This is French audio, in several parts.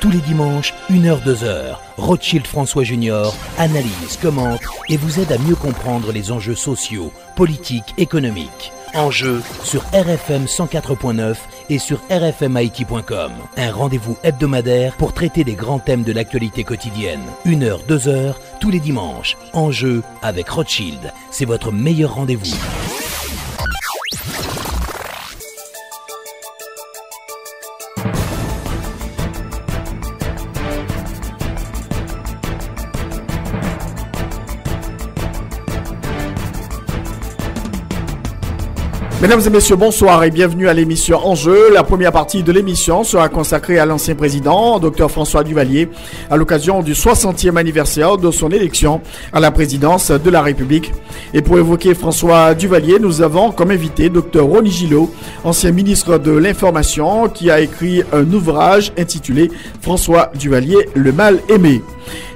tous les dimanches, 1h, 2h. Rothschild François Junior analyse, commente et vous aide à mieux comprendre les enjeux sociaux, politiques, économiques. Enjeux sur RFM 104.9 et sur rfmit.com. Un rendez-vous hebdomadaire pour traiter des grands thèmes de l'actualité quotidienne. 1h, 2h, tous les dimanches. Enjeux avec Rothschild. C'est votre meilleur rendez-vous. Mesdames et messieurs, bonsoir et bienvenue à l'émission Enjeu. La première partie de l'émission sera consacrée à l'ancien président, Dr François Duvalier, à l'occasion du 60e anniversaire de son élection à la présidence de la République. Et pour évoquer François Duvalier, nous avons comme invité Dr Ronnie Gillot, ancien ministre de l'Information, qui a écrit un ouvrage intitulé François Duvalier, le mal aimé.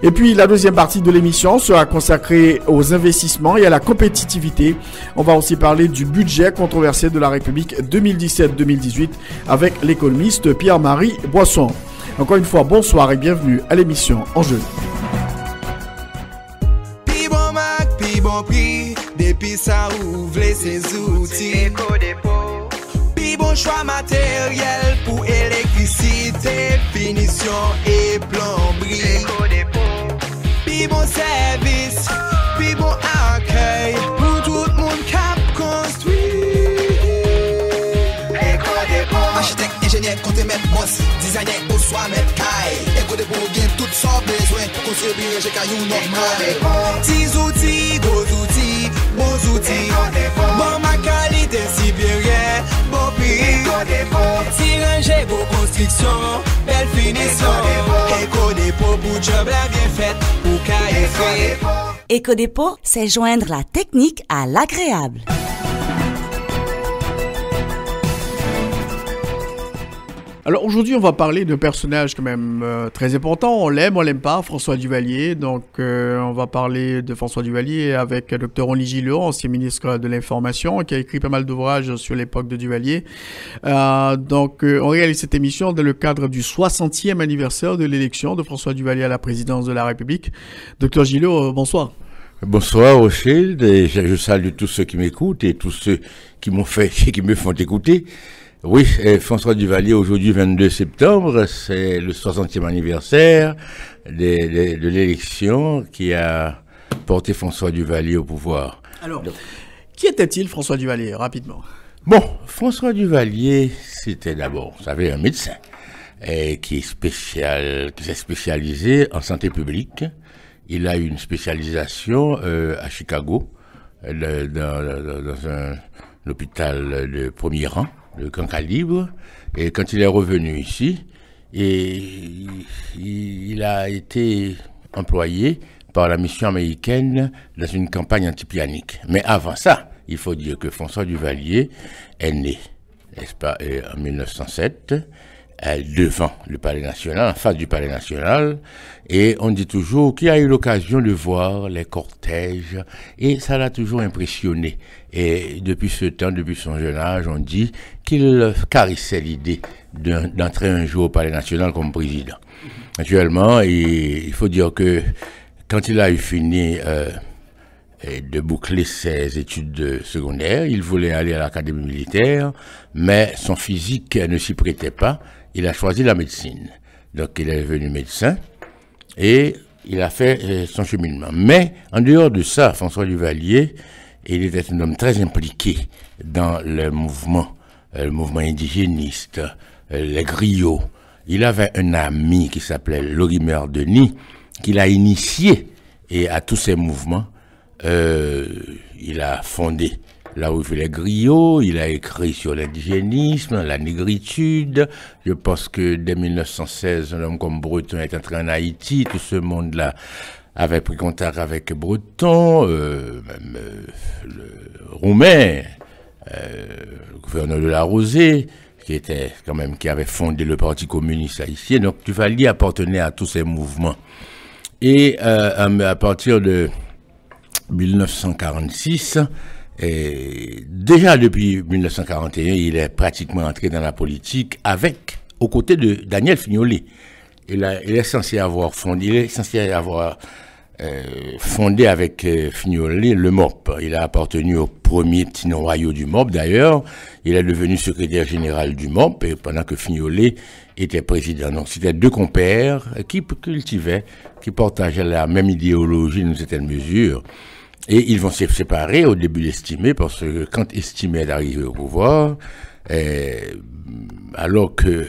Et puis la deuxième partie de l'émission sera consacrée aux investissements et à la compétitivité. On va aussi parler du budget controversé de la République 2017-2018 avec l'économiste Pierre-Marie Boisson. Encore une fois, bonsoir et bienvenue à l'émission Enjeu. Pi bon Mac, pi bon prix, depuis ça ouvre ses outils. Pi bon choix matériel pour électricité, finition et plomberie. Pi bon service, pi bon accueil, pour tout le monde cap construit. Architecte, ingénieur, compte mettre boss, designer, ou soit mettre caille. Éco de pour gain tout son besoin, construire j'ai caillou normal. Petits outils, gros outils, bons outils. Bon ma qualité supérieure, bon prix. Si ranger, beau construction, belle finition. Éco dépôt pour job la bien faite, pour caille fait. Éco-dépôt, c'est joindre la technique à l'agréable. Alors aujourd'hui, on va parler d'un personnage quand même très important. On l'aime pas, François Duvalier. Donc on va parler de François Duvalier avec Dr Ronnie Gillot, ancien ministre de l'Information, qui a écrit pas mal d'ouvrages sur l'époque de Duvalier. On réalise cette émission dans le cadre du 60e anniversaire de l'élection de François Duvalier à la présidence de la République. Dr Gillot, bonsoir. Bonsoir Rothschild, et je salue tous ceux qui m'écoutent et tous ceux qui me font écouter. Oui, François Duvalier, aujourd'hui 22 septembre, c'est le 60e anniversaire de l'élection qui a porté François Duvalier au pouvoir. Alors, qui était-il François Duvalier, rapidement? Bon, François Duvalier, c'était d'abord, vous savez, un médecin qui s'est spécialisé en santé publique. Il a eu une spécialisation à Chicago, dans un hôpital de premier rang, de grand calibre, et quand il est revenu ici, il a été employé par la mission américaine dans une campagne antipianique. Mais avant ça, il faut dire que François Duvalier est né, n'est-ce pas, en 1907, devant le Palais National, en face du Palais National, et on dit toujours qu'il a eu l'occasion de voir les cortèges, et ça l'a toujours impressionné. Et depuis ce temps, depuis son jeune âge, on dit qu'il caressait l'idée d'entrer un jour au Palais National comme président. Actuellement, il faut dire que quand il a eu fini de boucler ses études secondaires, il voulait aller à l'académie militaire, mais son physique ne s'y prêtait pas. Il a choisi la médecine. Donc il est devenu médecin et il a fait son cheminement. Mais en dehors de ça, François Duvalier, il était un homme très impliqué dans le mouvement indigéniste, les griots. Il avait un ami qui s'appelait Lorimer Denis, qu'il a initié à tous ces mouvements. Il a fondé là où il fait les griots, il a écrit sur l'indigénisme, la négritude. Je pense que dès 1916, un homme comme Breton est entré en Haïti, tout ce monde-là avait pris contact avec Breton, même le Roumain, le gouverneur de la Rosée, qui avait fondé le Parti communiste haïtien. Donc Duvalier appartenait à tous ces mouvements. Et à partir de 1946, et déjà depuis 1941, il est pratiquement entré dans la politique aux côtés de Daniel Fignolet. il est censé avoir fondé, fondé avec Fignolet le MOP. Il a appartenu au premier petit noyau du MOP d'ailleurs. Il est devenu secrétaire général du MOP et pendant que Fignolet était président. Donc c'était deux compères qui cultivaient, qui partageaient la même idéologie dans une certaine mesure. Et ils vont se séparer au début d'Estimé parce que quand Estimé est arrivé au pouvoir, alors que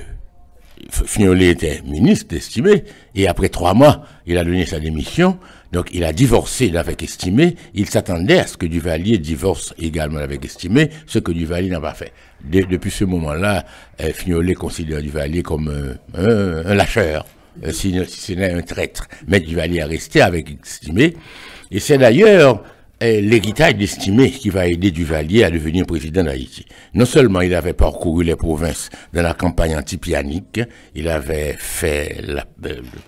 Fignolet était ministre d'Estimé, et après 3 mois, il a donné sa démission, donc il a divorcé avec Estimé. Il s'attendait à ce que Duvalier divorce également avec Estimé, ce que Duvalier n'a pas fait. Depuis ce moment-là, Fignolet considère Duvalier comme un lâcheur, si ce n'est un traître. Mais Duvalier est resté avec Estimé, et c'est d'ailleurs l'héritage d'Estimé qui va aider Duvalier à devenir président d'Haïti. Non seulement il avait parcouru les provinces dans la campagne anti-pianique, il avait fait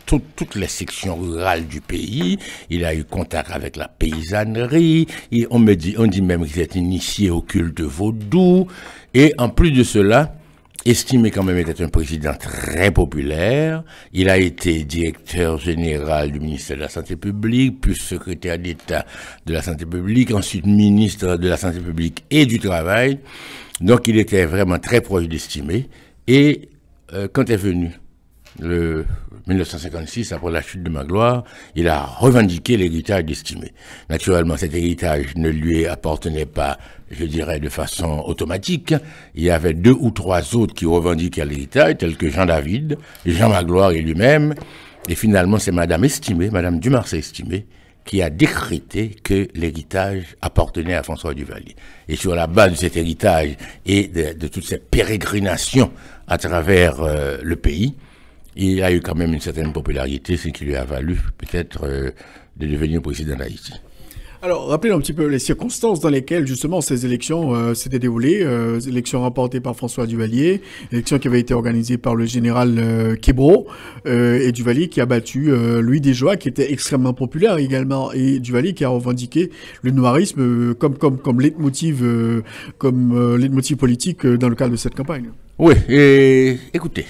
toutes les sections rurales du pays, il a eu contact avec la paysannerie, on dit même qu'il s'est initié au culte vaudou, et en plus de cela, Estimé quand même était un président très populaire. Il a été directeur général du ministère de la Santé publique, puis secrétaire d'État de la Santé publique, ensuite ministre de la Santé publique et du Travail. Donc il était vraiment très proche d'Estimé. Et quand est venu le 1956, après la chute de Magloire, il a revendiqué l'héritage d'Estimé. Naturellement, cet héritage ne lui appartenait pas, je dirais, de façon automatique. Il y avait 2 ou 3 autres qui revendiquaient l'héritage, tels que Jean David, Jean Magloire et lui-même. Et finalement, c'est Madame Estimé, Madame Dumarsais Estimé, qui a décrété que l'héritage appartenait à François Duvalier. Et sur la base de cet héritage et de toutes ces pérégrinations à travers le pays, il a eu quand même une certaine popularité, ce qui lui a valu peut-être de devenir président d'Haïti. Alors, rappelez un petit peu les circonstances dans lesquelles, justement, ces élections s'étaient déroulées. Élections remportées par François Duvalier, élections qui avaient été organisées par le général Québro, et Duvalier qui a battu Louis Desjoie, qui était extrêmement populaire également, et Duvalier qui a revendiqué le noirisme comme leitmotiv, leitmotiv politique dans le cadre de cette campagne. Oui, et écoutez,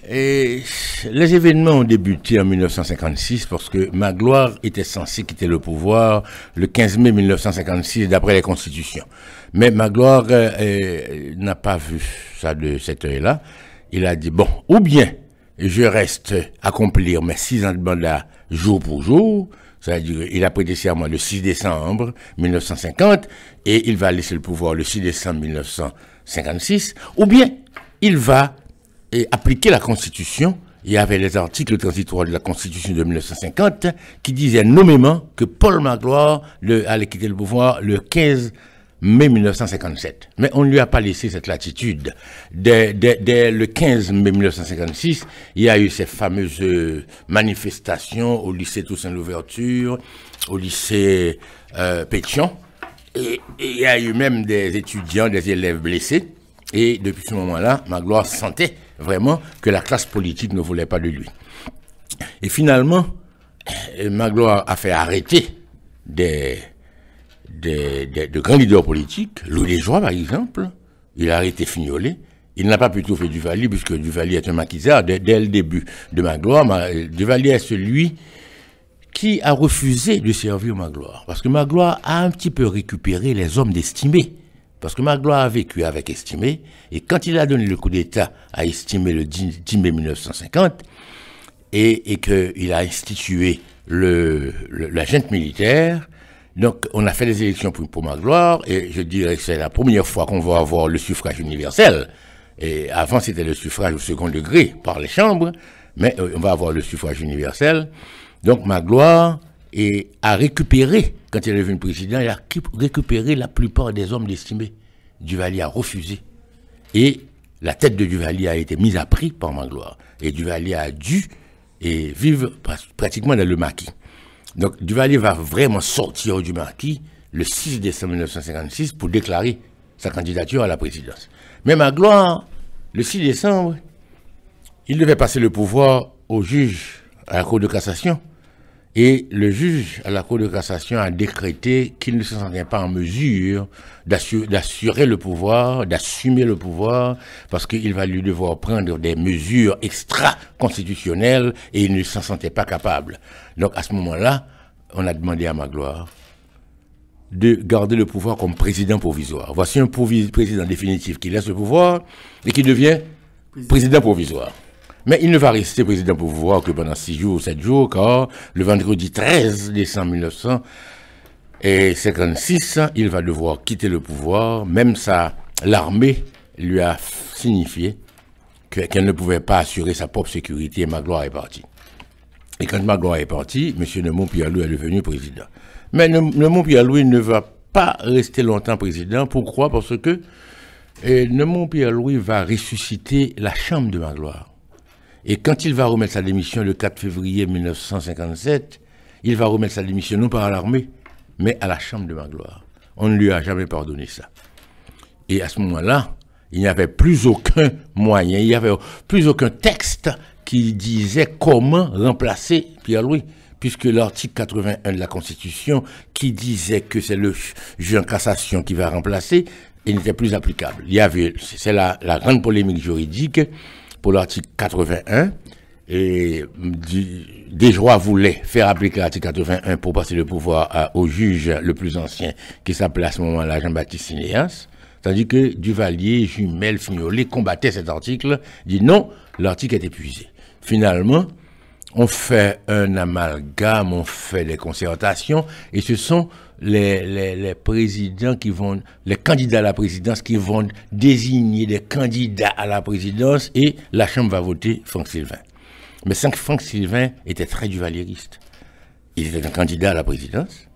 et les événements ont débuté en 1956 parce que Magloire était censé quitter le pouvoir le 15 mai 1956 d'après les constitutions. Mais Magloire n'a pas vu ça de cette heure-là. Il a dit, bon, ou bien je reste accomplir mes 6 ans de mandat jour pour jour, c'est-à-dire il a prêté serment le 6 décembre 1950 et il va laisser le pouvoir le 6 décembre 1956, ou bien il va appliquer la Constitution. Il y avait les articles transitoires de la Constitution de 1950 qui disaient nommément que Paul Magloire allait quitter le pouvoir le 15 mai 1957. Mais on ne lui a pas laissé cette latitude. Dès le 15 mai 1956, il y a eu ces fameuses manifestations au lycée Toussaint-Louverture, au lycée Pétion, et il y a eu même des étudiants, des élèves blessés. Et depuis ce moment-là, Magloire sentait vraiment que la classe politique ne voulait pas de lui. Et finalement, Magloire a fait arrêter de grands leaders politiques. Louis Desjoie, par exemple, il a arrêté Fignolet. Il n'a pas plutôt fait Duvalier, puisque Duvalier est un maquisard. Dès le début de Magloire, Duvalier est celui qui a refusé de servir Magloire. Parce que Magloire a un petit peu récupéré les hommes d'Estimé. Parce que Magloire a vécu avec Estimé, et quand il a donné le coup d'État à Estimé le 10 mai 1950, et qu'il a institué la junte militaire, donc on a fait des élections pour Magloire, et je dirais que c'est la première fois qu'on va avoir le suffrage universel. Et avant c'était le suffrage au second degré par les chambres, mais on va avoir le suffrage universel. Donc Magloire a récupéré, quand il est devenu président, il a récupéré la plupart des hommes d'Estimé. Duvalier a refusé. Et la tête de Duvalier a été mise à prix par Magloire. Et Duvalier a dû vivre pratiquement dans le maquis. Donc Duvalier va vraiment sortir du maquis le 6 décembre 1956 pour déclarer sa candidature à la présidence. Mais Magloire, le 6 décembre, il devait passer le pouvoir au juge à la Cour de cassation. Et le juge à la Cour de cassation a décrété qu'il ne se sentait pas en mesure d'assurer le pouvoir, d'assumer le pouvoir, parce qu'il va lui devoir prendre des mesures extra-constitutionnelles et il ne s'en sentait pas capable. Donc à ce moment-là, on a demandé à Magloire de garder le pouvoir comme président provisoire. Voici un président définitif qui laisse le pouvoir et qui devient président provisoire. Mais il ne va rester président provisoire que pendant 6 jours ou 7 jours, car le vendredi 13 décembre 1956, il va devoir quitter le pouvoir. Même l'armée lui a signifié qu'elle ne pouvait pas assurer sa propre sécurité et Magloire est parti. Et quand Magloire est parti, M. Neumont Pierre-Louis est devenu président. Mais Neumont Pierre-Louis ne va pas rester longtemps président. Pourquoi? Parce que Neumont Pierre-Louis va ressusciter la chambre de Magloire. Et quand il va remettre sa démission le 4 février 1957, il va remettre sa démission non pas à l'armée, mais à la chambre de Magloire. On ne lui a jamais pardonné ça. Et à ce moment-là, il n'y avait plus aucun moyen, il n'y avait plus aucun texte qui disait comment remplacer Pierre-Louis, puisque l'article 81 de la Constitution, qui disait que c'est le juge en cassation qui va remplacer, il n'était plus applicable. C'est la grande polémique juridique pour l'article 81, et Desjoie voulait faire appliquer l'article 81 pour passer le pouvoir au juge le plus ancien, qui s'appelait à ce moment-là Jean-Baptiste Sinéas, tandis que Duvalier, Jumel, Fignolet combattaient cet article, dit non, l'article est épuisé. Finalement, on fait un amalgame, on fait des concertations, et ce sont les présidents les candidats à la présidence qui vont désigner des candidats à la présidence, et la Chambre va voter Franck Sylvain. Mais Franck Sylvain était très duvalieriste. Il était un candidat à la présidence,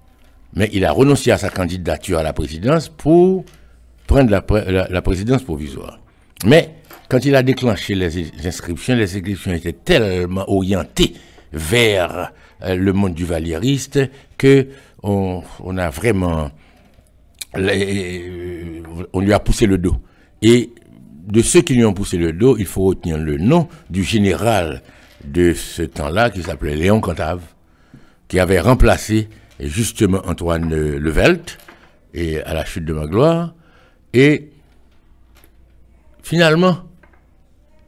mais il a renoncé à sa candidature à la présidence pour prendre la présidence provisoire. Mais quand il a déclenché les inscriptions étaient tellement orientées vers le monde duvalieriste que on a vraiment, on lui a poussé le dos. Et de ceux qui lui ont poussé le dos, il faut retenir le nom du général de ce temps-là, qui s'appelait Léon Cantave, qui avait remplacé justement Antoine Levelt et à la chute de Magloire. Et finalement,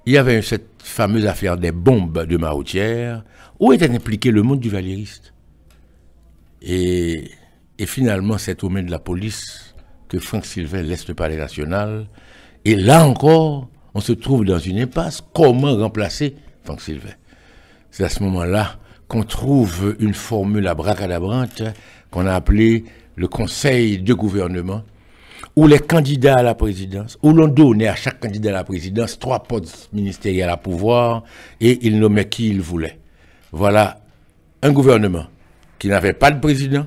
il y avait cette fameuse affaire des bombes de Maroutière, où était impliqué le monde duvalieriste. Et finalement, c'est aux mains de la police que Franck Sylvain laisse le palais national. Et là encore, on se trouve dans une impasse. Comment remplacer Franck Sylvain? C'est à ce moment-là qu'on trouve une formule abracadabrante qu'on a appelée le conseil de gouvernement, où les candidats à la présidence, où l'on donnait à chaque candidat à la présidence 3 postes ministériels à pouvoir, et il nommait qui il voulait. Voilà un gouvernement qui n'avait pas de président,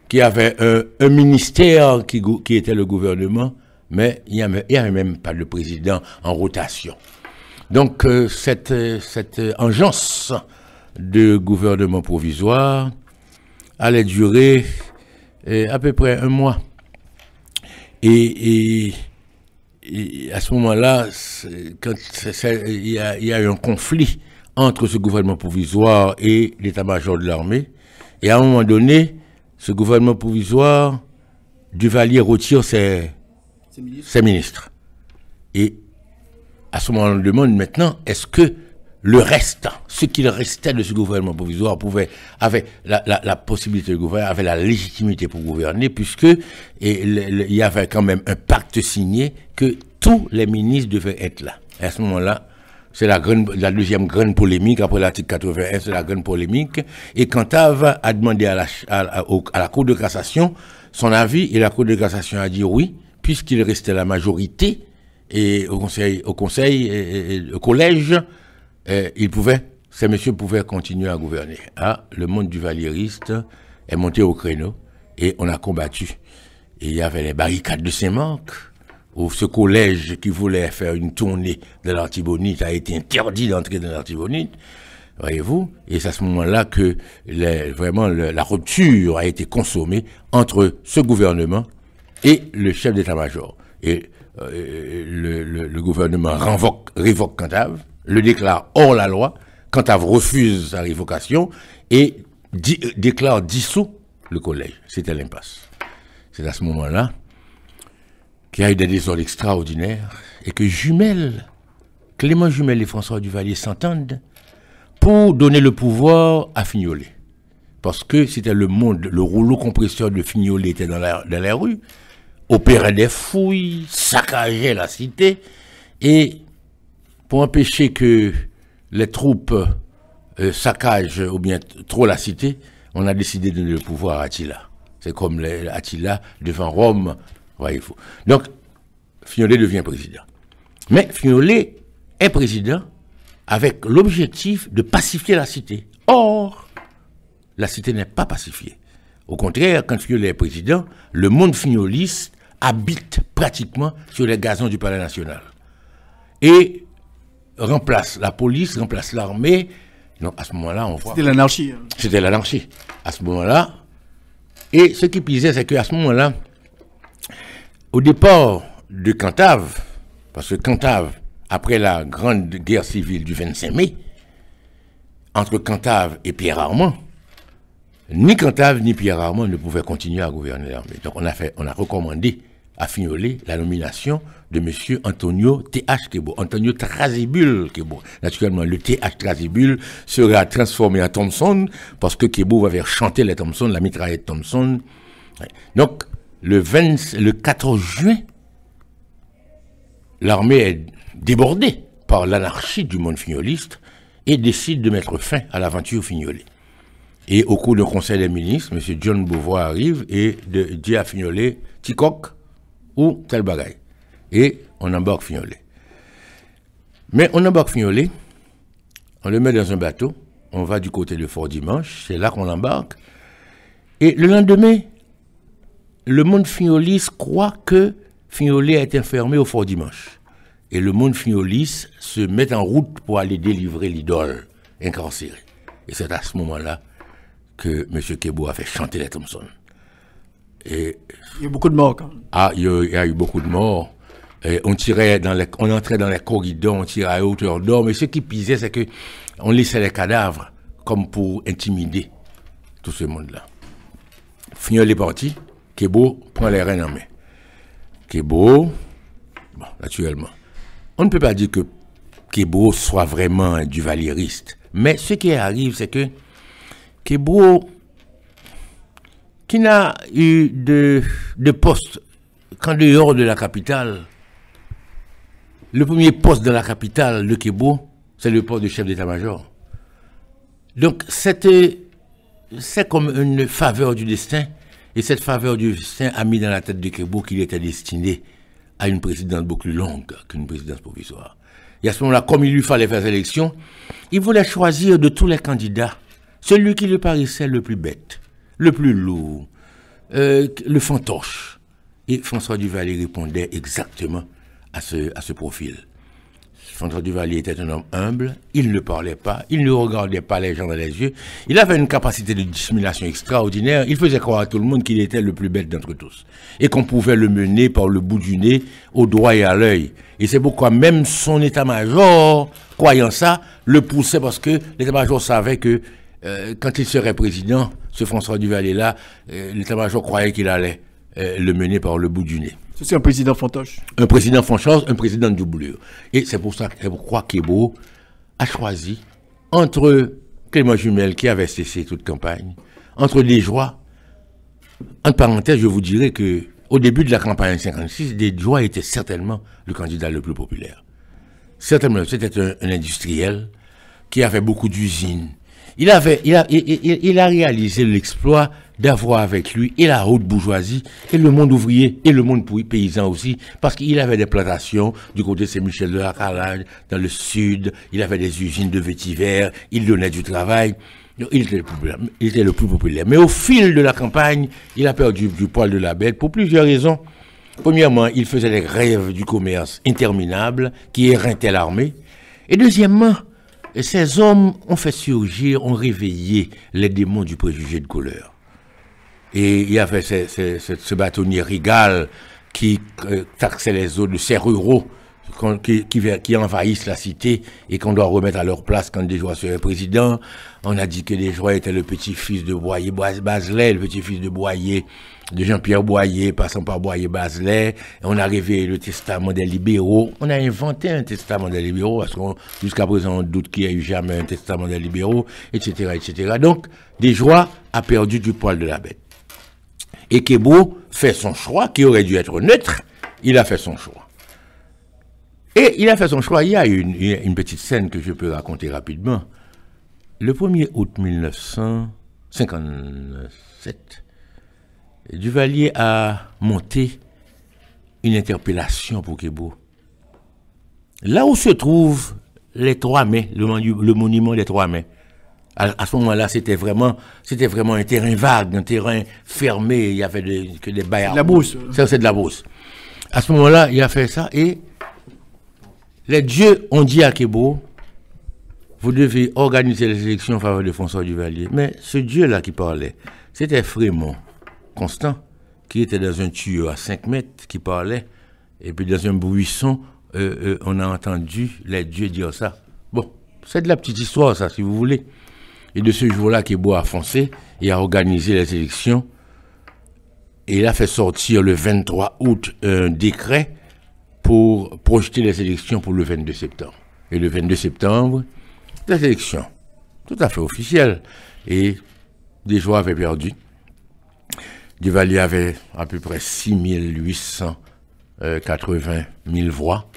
qui avait un ministère qui était le gouvernement, mais il n'y avait même pas de président en rotation. Donc cette engeance de gouvernement provisoire allait durer à peu près 1 mois. Et à ce moment-là, il y a eu un conflit entre ce gouvernement provisoire et l'état-major de l'armée. Et à un moment donné, ce gouvernement provisoire, Duvalier retire ses ministres. Et à ce moment-là, on demande maintenant, est-ce que le reste, ce qu'il restait de ce gouvernement provisoire avait la possibilité de gouverner, avait la légitimité pour gouverner, puisque il y avait quand même un pacte signé que tous les ministres devaient être là. Et à ce moment-là, c'est la deuxième grande polémique, après l'article 81, c'est la grande polémique. Et Cantave a demandé à la Cour de cassation son avis, et la Cour de cassation a dit oui, puisqu'il restait la majorité, et au collège, ces messieurs pouvaient continuer à gouverner. Ah, le monde duvalieriste est monté au créneau, et on a combattu. Et il y avait les barricades de Saint-Marc, où ce collège qui voulait faire une tournée de l'Artibonite a été interdit d'entrer dans l'Artibonite, voyez-vous, et c'est à ce moment-là que vraiment la rupture a été consommée entre ce gouvernement et le chef d'état-major. Et le gouvernement révoque Cantave, le déclare hors la loi, Cantave refuse sa révocation, et déclare dissous le collège. C'était l'impasse. C'est à ce moment-là qu'il y a eu des désordres extraordinaires et que Clément Jumel et François Duvalier s'entendent pour donner le pouvoir à Fignolet. Parce que c'était le rouleau compresseur de Fignolet était dans la rue, opérait des fouilles, saccageait la cité, et pour empêcher que les troupes saccagent ou bien trop la cité, on a décidé de donner le pouvoir à Attila. C'est comme Attila devant Rome. Voyez-vous. Donc, Fignolet devient président. Mais Fignolet est président avec l'objectif de pacifier la cité. Or, la cité n'est pas pacifiée. Au contraire, quand Fignolet est président, le monde fignoliste habite pratiquement sur les gazons du Palais National. Et remplace la police, remplace l'armée. Donc à ce moment-là, on voit... C'était l'anarchie. C'était l'anarchie. À ce moment-là. Et ce qui pisait, c'est qu'à ce moment-là, au départ de Cantave, parce que Cantave, après la grande guerre civile du 25 mai, entre Cantave et Pierre Armand, ni Cantave ni Pierre Armand ne pouvaient continuer à gouverner l'armée. Donc on a recommandé à Fignolet la nomination de M. Antonio T.H. Kebo, Antonio Trazibule Kebo. Naturellement, le T.H. Trazibule sera transformé en Thompson, parce que Kebo va faire chanter les Thompson, la mitraillette Thompson. Donc, le 14 juin, l'armée est débordée par l'anarchie du monde fignoliste et décide de mettre fin à l'aventure Fignolet. Et au cours d'un conseil des ministres, M. John Beauvoir arrive et dit à Fignolet, Ticoc ou tel bagaille. Et on embarque Fignolet. Mais on embarque Fignolet, on le met dans un bateau, on va du côté de Fort-Dimanche, c'est là qu'on l'embarque. Et le lendemain, le monde fignoliste croit que Fignolet a été enfermé au Fort-Dimanche. Et le monde fignoliste se met en route pour aller délivrer l'idole incarcérée. Et c'est à ce moment-là que M. Kebo a fait chanter les Thompson. Et il y a eu beaucoup de morts quand même. Ah, il y a eu beaucoup de morts. Et on entrait dans les corridors, on tirait à hauteur d'or, mais ce qui pisait, c'est que on laissait les cadavres comme pour intimider tout ce monde-là. Fignolet est parti, Kebo prend les rênes en main. Kebo, bon, naturellement, on ne peut pas dire que Kebo soit vraiment un duvalieriste, mais ce qui arrive, c'est que Kebo, qui n'a eu de poste qu'en dehors de la capitale, le premier poste de la capitale de Kebo, c'est le poste de chef d'état-major. Donc, c'est comme une faveur du destin, et cette faveur du destin a mis dans la tête de Kebo qu'il était destiné à une présidence beaucoup plus longue qu'une présidence provisoire. Et à ce moment-là, comme il lui fallait faire élection, il voulait choisir de tous les candidats celui qui lui paraissait le plus bête, le plus lourd, le fantoche. Et François Duvalier répondait exactement à ce profil. François Duvalier était un homme humble, il ne parlait pas, il ne regardait pas les gens dans les yeux, il avait une capacité de dissimulation extraordinaire, il faisait croire à tout le monde qu'il était le plus bête d'entre tous, et qu'on pouvait le mener par le bout du nez, au doigt et à l'œil. Et c'est pourquoi même son état-major, croyant ça, le poussait, parce que l'état-major savait que quand il serait président, ce François Duvalier-là, l'état-major croyait qu'il allait le mener par le bout du nez. C'est un président fantoche. Un président fantoche, un président de doublure. Et c'est pourquoi Kebo a choisi entre Clément Jumel, qui avait cessé toute campagne, entre Desjoie. Entre parenthèses, je vous dirais que au début de la campagne 56, Desjoie était certainement le candidat le plus populaire. Certainement, c'était un industriel qui avait beaucoup d'usines. Il a réalisé l'exploit d'avoir avec lui et la haute bourgeoisie et le monde ouvrier et le monde paysan aussi, parce qu'il avait des plantations du côté de Saint-Michel de la Calage, dans le sud, il avait des usines de vétiver, il donnait du travail, il était le plus populaire. Mais au fil de la campagne, il a perdu du poil de la bête pour plusieurs raisons. Premièrement, il faisait des grèves du commerce interminables qui éreintaient l'armée. Et deuxièmement, ces hommes ont fait surgir, ont réveillé les démons du préjugé de couleur. Et il y avait ce bâtonnier Rigal qui taxait les autres de ces ruraux qui envahissent la cité et qu'on doit remettre à leur place quand des Joie seraient président. On a dit que des Joie était le petit-fils de Boyer Bazelet, le petit-fils de Boyer, de Jean-Pierre Boyer, passant par Boyer Bazelet. On a révélé le testament des libéraux. On a inventé un testament des libéraux, parce qu'on, jusqu'à présent, on doute qu'il n'y a eu jamais un testament des libéraux, etc., etc. Donc, des Joie a perdu du poil de la bête. Et Kebo fait son choix, qui aurait dû être neutre, il a fait son choix. Et il a fait son choix. Il y a une petite scène que je peux raconter rapidement. Le 1er août 1957, Duvalier a monté une interpellation pour Kebo. Là où se trouvent les 3 mai, le monument des 3 mai, à ce moment-là, c'était vraiment un terrain vague, un terrain fermé, il y avait que des baillards. La brousse. Ça, c'est de la brousse. À ce moment-là, il a fait ça et les dieux ont dit à Kebo, vous devez organiser les élections en faveur de François Duvalier. Mais ce dieu-là qui parlait, c'était Frémont Constant, qui était dans un tuyau à 5 mètres, qui parlait, et puis dans un buisson, on a entendu les dieux dire ça. Bon, c'est de la petite histoire, ça, si vous voulez. Et de ce jour-là, Kebo a foncé et a organisé les élections. Et il a fait sortir le 23 août un décret pour projeter les élections pour le 22 septembre. Et le 22 septembre, des élections tout à fait officielles. Et des Joie avaient perdu. Duvalier avait à peu près 6880 000 voix.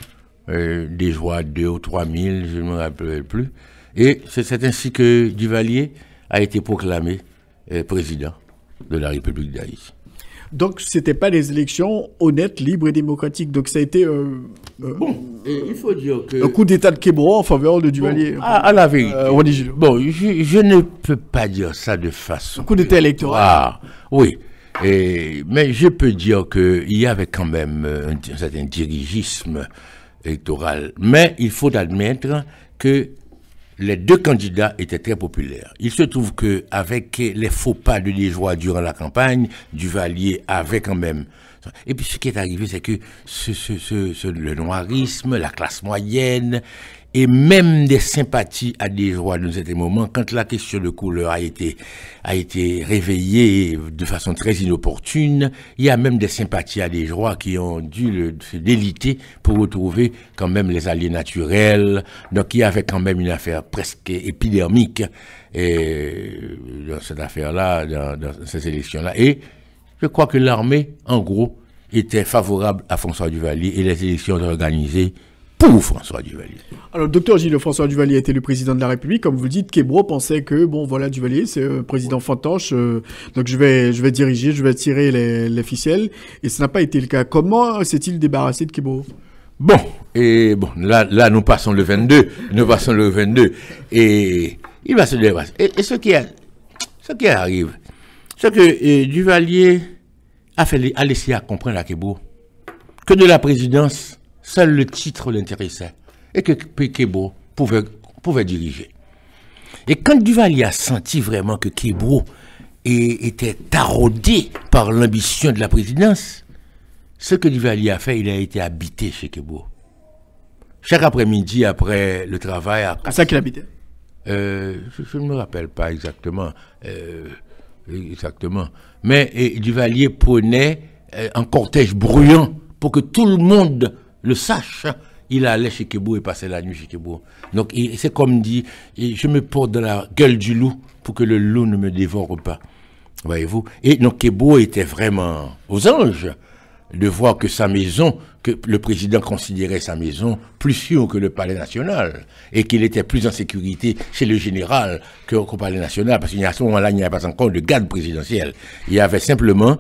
Des Joie 2 ou 3 000, je ne me rappelle plus. Et c'est ainsi que Duvalier a été proclamé président de la République d'Haïti. Donc, ce n'était pas des élections honnêtes, libres et démocratiques. Donc, ça a été il faut dire que un coup d'état de Kébro en faveur de Duvalier. Bon, à la vérité. Religieux. Bon, je ne peux pas dire ça de façon. Un coup d'état électoral. Ah, oui. Mais je peux dire qu'il y avait quand même un certain dirigisme électoral. Mais il faut admettre que les 2 candidats étaient très populaires. Il se trouve que avec les faux pas de Desjoie durant la campagne, Duvalier avait quand même. Et puis ce qui est arrivé, c'est que le noirisme, la classe moyenne, et même des sympathies à Desjoie dans certains moments, quand la question de couleur a été réveillée de façon très inopportune, il y a même des sympathies à Desjoie qui ont dû se déliter pour retrouver quand même les alliés naturels. Donc il y avait quand même une affaire presque épidermique dans cette affaire-là, dans ces élections-là. Et je crois que l'armée, en gros, était favorable à François Duvalier et les élections ont été organisées pour François Duvalier. Alors, docteur Gilles, François Duvalier était le président de la République. Comme vous le dites, Kébro pensait que, bon, voilà, Duvalier, c'est président fantoche, donc je vais diriger, je vais tirer les ficelles. Et ce n'a pas été le cas. Comment s'est-il débarrassé de Kébro? Bon, là, nous passons le 22. Et il va se débarrasser. Et ce qui arrive, c'est que Duvalier a laissé à comprendre à Kébro que de la présidence, seul le titre l'intéressait et que Kébro pouvait diriger. Et quand Duvalier a senti vraiment que Kébro était taraudé par l'ambition de la présidence, ce que Duvalier a fait, il a été habité chez Kébro. Chaque après-midi, après le travail... À ça qu'il habitait? Je ne me rappelle pas exactement. Mais Duvalier prenait un cortège bruyant pour que tout le monde le sache. Il allait chez Kébro et passait la nuit chez Kébro. Donc c'est comme dit, je me porte dans la gueule du loup pour que le loup ne me dévore pas. Voyez-vous? Et donc Kébro était vraiment aux anges de voir que sa maison, que le président considérait sa maison plus sûre que le palais national et qu'il était plus en sécurité chez le général qu'au palais national, parce qu'à ce moment-là, il n'y avait pas encore de garde présidentielle. Il y avait simplement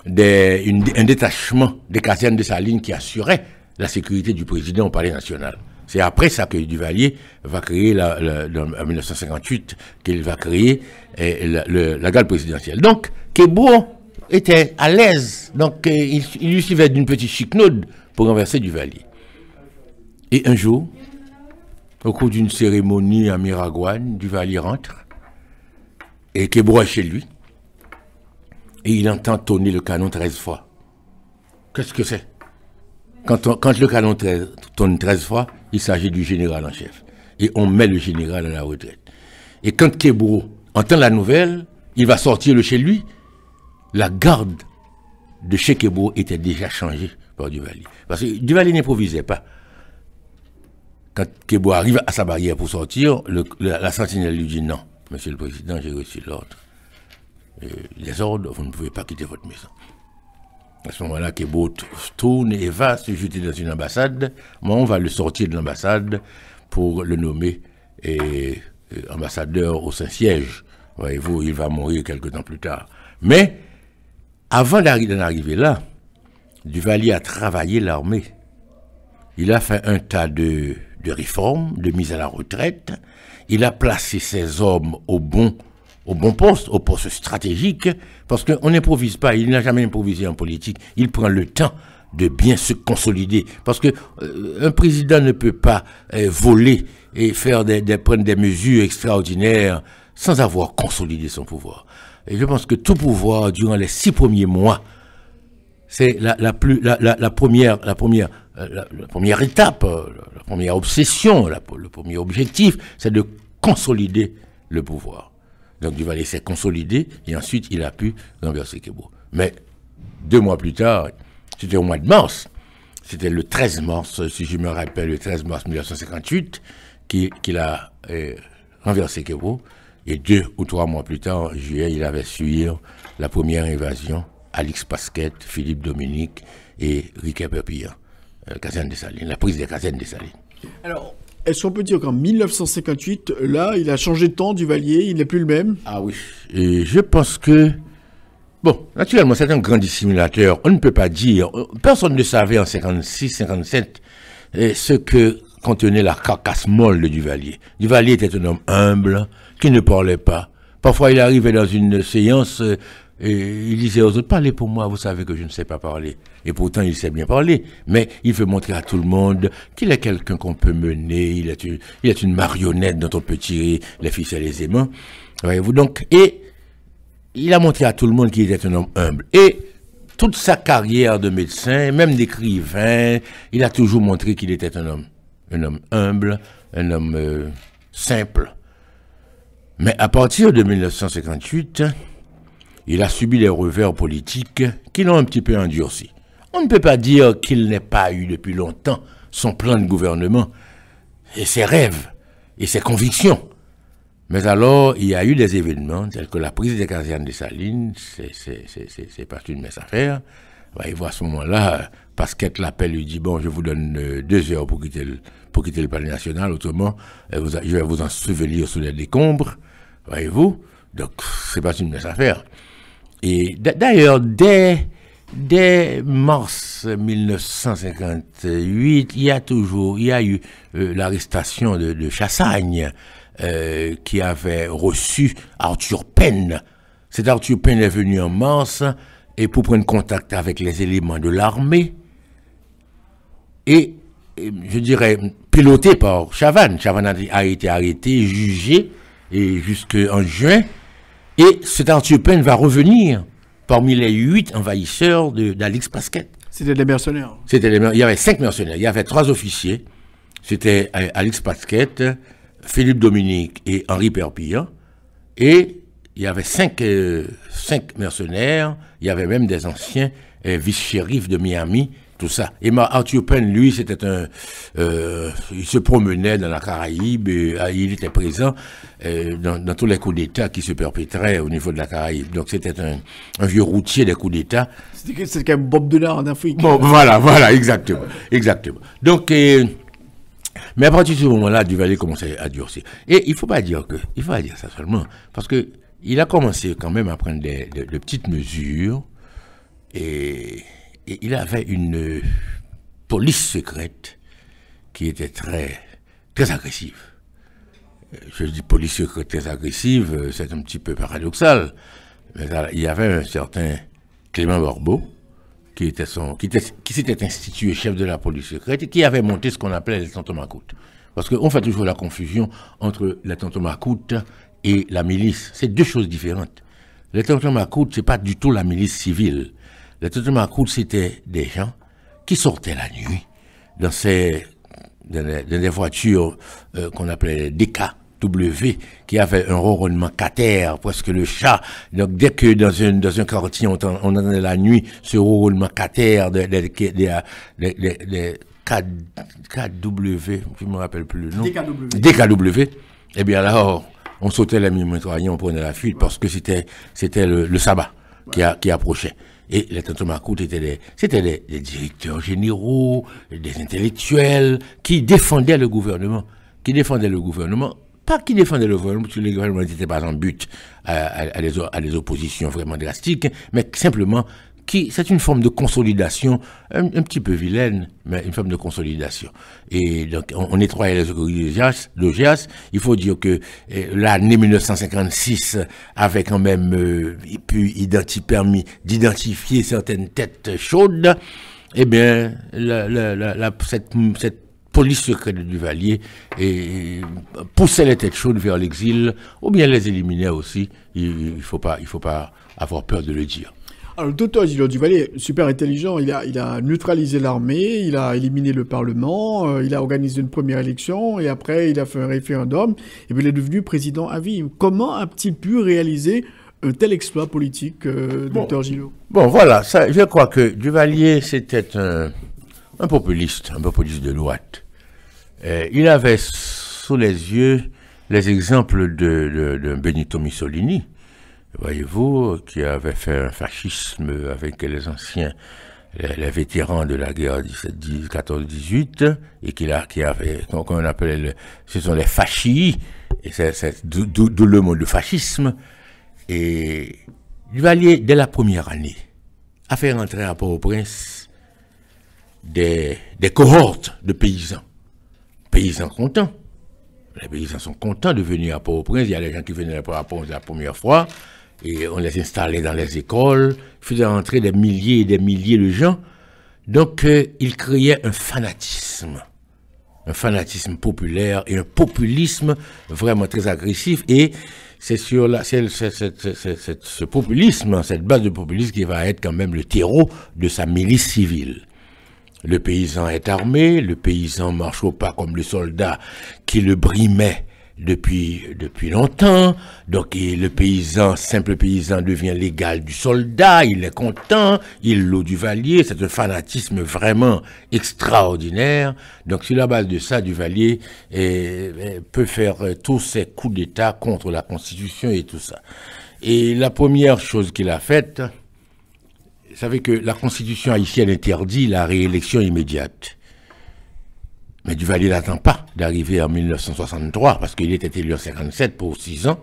un détachement des casernes de sa ligne qui assurait la sécurité du président au palais national. C'est après ça que Duvalier va créer, en 1958, qu'il va créer la garde présidentielle. Donc, Kébro était à l'aise, donc il lui suivait d'une petite chiquenaude pour renverser Duvalier. Et un jour, au cours d'une cérémonie à Miragouane, Duvalier rentre, et Kébro est chez lui, et il entend tonner le canon 13 fois. Qu'est-ce que c'est? Quand le canon tourne 13 fois, il s'agit du général en chef. Et on met le général à la retraite. Et quand Kebo entend la nouvelle, il va sortir de chez lui. La garde de chez Kebo était déjà changée par Duvalier. Parce que Duvalier n'improvisait pas. Quand Kebo arrive à sa barrière pour sortir, la sentinelle lui dit non, monsieur le président, j'ai reçu l'ordre. Les ordres, vous ne pouvez pas quitter votre maison. À ce moment-là, Kebo tourne et va se jeter dans une ambassade. Moi, on va le sortir de l'ambassade pour le nommer ambassadeur au Saint-Siège. Voyez-vous, il va mourir quelque temps plus tard. Mais, avant d'en arriver là, Duvalier a travaillé l'armée. Il a fait un tas de réformes, de mise à la retraite. Il a placé ses hommes au bon poste, au poste stratégique, parce qu'on n'improvise pas, il n'a jamais improvisé en politique. Il prend le temps de bien se consolider. Parce que un président ne peut pas voler et prendre des mesures extraordinaires sans avoir consolidé son pouvoir. Et je pense que tout pouvoir, durant les 6 premiers mois, c'est la première étape, la première obsession, le premier objectif, c'est de consolider le pouvoir. Donc Duvalier s'est consolidé et ensuite il a pu renverser Kebo. Mais 2 mois plus tard, c'était au mois de mars, c'était le 13 mars, si je me rappelle, le 13 mars 1958, qu'il a renversé Kebo. Et 2 ou 3 mois plus tard, en juillet, il avait suivi la première invasion, Alix Pasquette, Philippe Dominique et Riquet Perpillan, caserne des Salines, la prise des casernes des Salines. Alors, est-ce qu'on peut dire qu'en 1958, là, il a changé de temps, Duvalier, il n'est plus le même? Ah oui, et je pense que... Bon, naturellement, c'est un grand dissimulateur. On ne peut pas dire... Personne ne savait en 56, 57 ce que contenait la carcasse molle de Duvalier. Duvalier était un homme humble, qui ne parlait pas. Parfois, il arrivait dans une séance et il disait aux autres, parlez pour moi, vous savez que je ne sais pas parler. Et pourtant, il sait bien parler. Mais il veut montrer à tout le monde qu'il est quelqu'un qu'on peut mener, il est une marionnette dont on peut tirer les ficelles aisément. Voyez-vous, donc, et il a montré à tout le monde qu'il était un homme humble. Et toute sa carrière de médecin, même d'écrivain, il a toujours montré qu'il était un homme humble, un homme simple. Mais à partir de 1958, il a subi des revers politiques qui l'ont un petit peu endurci. On ne peut pas dire qu'il n'ait pas eu depuis longtemps son plan de gouvernement et ses rêves et ses convictions. Mais alors, il y a eu des événements tels que la prise des casernes des Salines, c'est pas une mince affaire. Il voit à ce moment-là, Pasquette l'appelle, lui dit, bon, je vous donne 2 heures pour quitter le palais national, autrement, je vais vous ensevelir sous les décombres, voyez-vous. Donc, c'est pas une mince affaire. Et d'ailleurs, dès mars 1958, il y a eu l'arrestation de Chassagne, qui avait reçu Arthur Penn. Cet Arthur Penn est venu en mars, et pour prendre contact avec les éléments de l'armée, et je dirais, piloté par Chavannes. Chavannes a été arrêté, jugé, et jusqu'en juin, et cet Arthur Penn va revenir parmi les 8 envahisseurs d'Alix Pasquette. C'était des mercenaires. Il y avait 5 mercenaires, il y avait 3 officiers, c'était Alix Pasquette, Philippe Dominique et Henri Perpillan, et il y avait 5 mercenaires, il y avait même des anciens vice-shérifs de Miami, tout ça. Et Arthur Penn, lui, c'était il se promenait dans la Caraïbe, et il était présent dans tous les coups d'État qui se perpétraient au niveau de la Caraïbe. Donc c'était un vieux routier des coups d'État. C'était comme Bob Denard en Afrique. Bon, voilà, exactement. Donc, mais à partir de ce moment-là, Duvalier commençait à durcir. Et il faut pas dire ça seulement, parce que il a commencé quand même à prendre de petites mesures, et il avait une police secrète qui était très, très agressive. Je dis police secrète très agressive, c'est un petit peu paradoxal, mais il y avait un certain Clément Barbeau, qui s'était institué chef de la police secrète et qui avait monté ce qu'on appelait les Tantomacoutes. Parce qu'on fait toujours la confusion entre les Tantomacoutes et la milice. C'est 2 choses différentes. Les Tantomacoutes, c'est pas du tout la milice civile. Les Tantomacoutes, c'était des gens qui sortait la nuit dans des voitures qu'on appelait DKW, qui avaient un ronronnement cater, presque le chat. Donc dès que dans un quartier on entendait la nuit ce ronronnement cater des KW, je me rappelle plus le nom. DKW. Eh bien alors, on sautait la mine-mitraillée, on prenait la fuite parce que c'était le sabbat qui approchait. Et les Tantomacoutes c'était des directeurs généraux, des intellectuels qui défendaient le gouvernement. Pas qui défendaient le gouvernement, parce que le gouvernement n'était pas en but à des oppositions vraiment drastiques, mais simplement c'est une forme de consolidation, un petit peu vilaine, mais une forme de consolidation. Et donc, on nettoyait les écoles d'Augias. Il faut dire que l'année 1956 avait quand même permis d'identifier certaines têtes chaudes. Eh bien, cette police secrète de Duvalier poussait les têtes chaudes vers l'exil, ou bien les éliminait aussi. Il faut pas avoir peur de le dire. Alors, le docteur Gilles Duvalier, super intelligent, il a neutralisé l'armée, il a éliminé le Parlement, il a organisé une première élection, et après, il a fait un référendum, et puis il est devenu président à vie. Comment a-t-il pu réaliser un tel exploit politique, docteur Gillot? Bon, voilà, je crois que Duvalier, c'était un populiste de droite. Il avait sous les yeux les exemples de Benito Mussolini, voyez-vous, qui avait fait un fascisme avec les anciens, les vétérans de la guerre 14-18, et qui avait, qu'on appelait, ce sont les fascis, et c'est d'où le mot de fascisme. Et Duvalier, dès la première année, a fait rentrer à Port-au-Prince des cohortes de paysans. Paysans contents. Les paysans sont contents de venir à Port-au-Prince. Il y a des gens qui venaient à Port-au-Prince la première fois. Et on les installait dans les écoles, faisait rentrer des milliers et des milliers de gens. Donc, il créait un fanatisme populaire et un populisme vraiment très agressif. Et c'est sur ce populisme, cette base de populisme qui va être quand même le terreau de sa milice civile. Le paysan est armé, le paysan marche au pas comme le soldat qui le brimait depuis longtemps. Donc le paysan, simple paysan, devient l'égal du soldat, il est content, il loue Duvalier, c'est un fanatisme vraiment extraordinaire. Donc sur la base de ça, Duvalier peut faire tous ses coups d'État contre la Constitution et tout ça. Et la première chose qu'il a faite, vous savez que la Constitution haïtienne interdit la réélection immédiate. Mais Duvalier n'attend pas d'arriver en 1963, parce qu'il était élu en 57 pour 6 ans.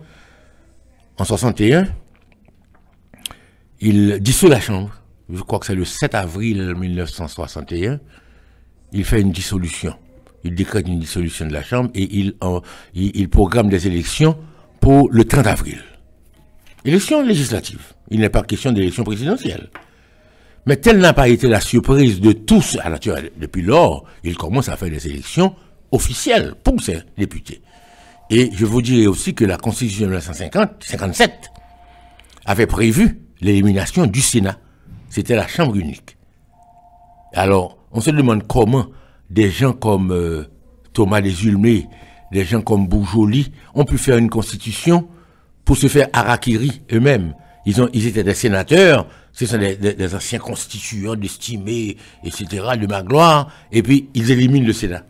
En 61, il dissout la Chambre. Je crois que c'est le 7 avril 1961. Il fait une dissolution. Il décrète une dissolution de la Chambre et il programme des élections pour le 30 avril. Élections législatives. Il n'est pas question d'élection présidentielle. Mais telle n'a pas été la surprise de tous, à la naturelle. Depuis lors, il commence à faire des élections officielles pour ses députés. Et je vous dirais aussi que la Constitution de 1957 avait prévu l'élimination du Sénat. C'était la Chambre unique. Alors, on se demande comment des gens comme Thomas Desulmé, des gens comme Bourjoli ont pu faire une constitution pour se faire harakiri eux-mêmes. Ils étaient des sénateurs, ce sont des anciens constituants d'estimés, etc., de Magloire, et puis ils éliminent le Sénat.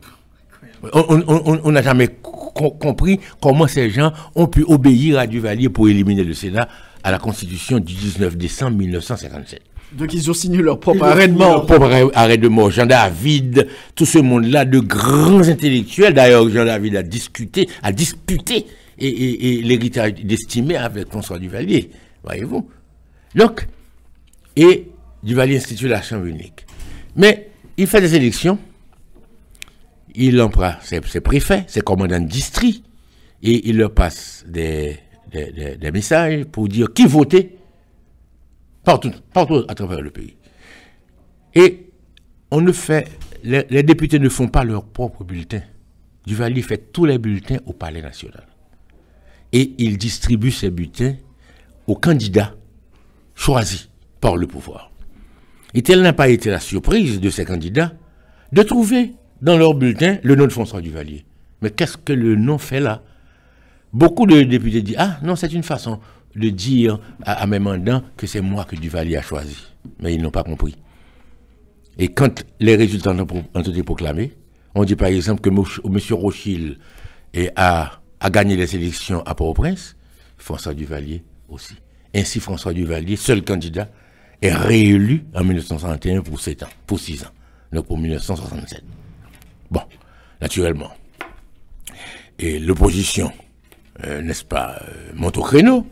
On n'a jamais compris comment ces gens ont pu obéir à Duvalier pour éliminer le Sénat à la Constitution du 19 décembre 1957. Donc ils ont signé leur propre arrêt de mort. Arrêt de mort. Jean David, tout ce monde-là, de grands intellectuels. D'ailleurs, Jean David a disputé et l'héritage d'estimé avec François Duvalier. Voyez-vous. Donc, et Duvalier institue la Chambre unique. Mais il fait des élections. Il emprunt ses préfets, ses commandants de district, et il leur passe des messages pour dire qui votait partout à travers le pays. Et les députés ne font pas leurs propres bulletins. Duvalier fait tous les bulletins au Palais national. Et il distribue ces bulletins aux candidats choisis par le pouvoir. Et telle n'a pas été la surprise de ces candidats de trouver dans leur bulletin le nom de François Duvalier. Mais qu'est-ce que le nom fait là? Beaucoup de députés disent « Ah non, c'est une façon de dire à mes mandants que c'est moi que Duvalier a choisi. » Mais ils n'ont pas compris. Et quand les résultats ont été proclamés, on dit par exemple que M. Rothschild a gagné les élections à Port-au-Prince, François Duvalier aussi. Ainsi, François Duvalier, seul candidat, est réélu en 1961 pour 6 ans, donc pour 1967. Bon, naturellement. Et l'opposition, n'est-ce pas, monte au créneau.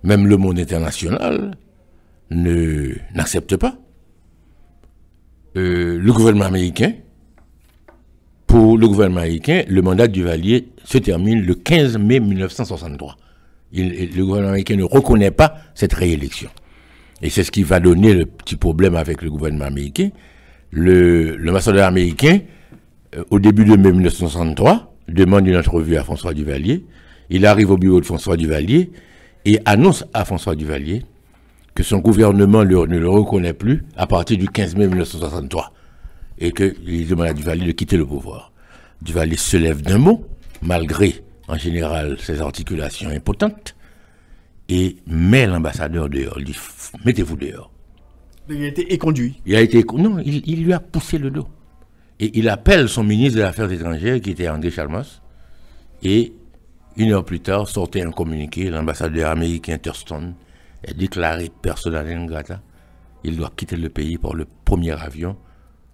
Même le monde international n'accepte pas. Le gouvernement américain, pour le gouvernement américain, le mandat de Duvalier se termine le 15 mai 1963. Le gouvernement américain ne reconnaît pas cette réélection. Et c'est ce qui va donner le petit problème avec le gouvernement américain. L'ambassadeur américain, au début de mai 1963, demande une entrevue à François Duvalier. Il arrive au bureau de François Duvalier et annonce à François Duvalier que son gouvernement ne le reconnaît plus à partir du 15 mai 1963 et qu'il demande à Duvalier de quitter le pouvoir. Duvalier se lève d'un mot, malgré en général ses articulations impotentes, et met l'ambassadeur dehors. Il dit « Mettez-vous dehors ». Il a été éconduit. Non, il lui a poussé le dos. Et il appelle son ministre des Affaires étrangères, qui était André Chalmers, et 1 heure plus tard, sortait un communiqué, l'ambassadeur américain Thurston a déclaré personnellement non grata, il doit quitter le pays par le premier avion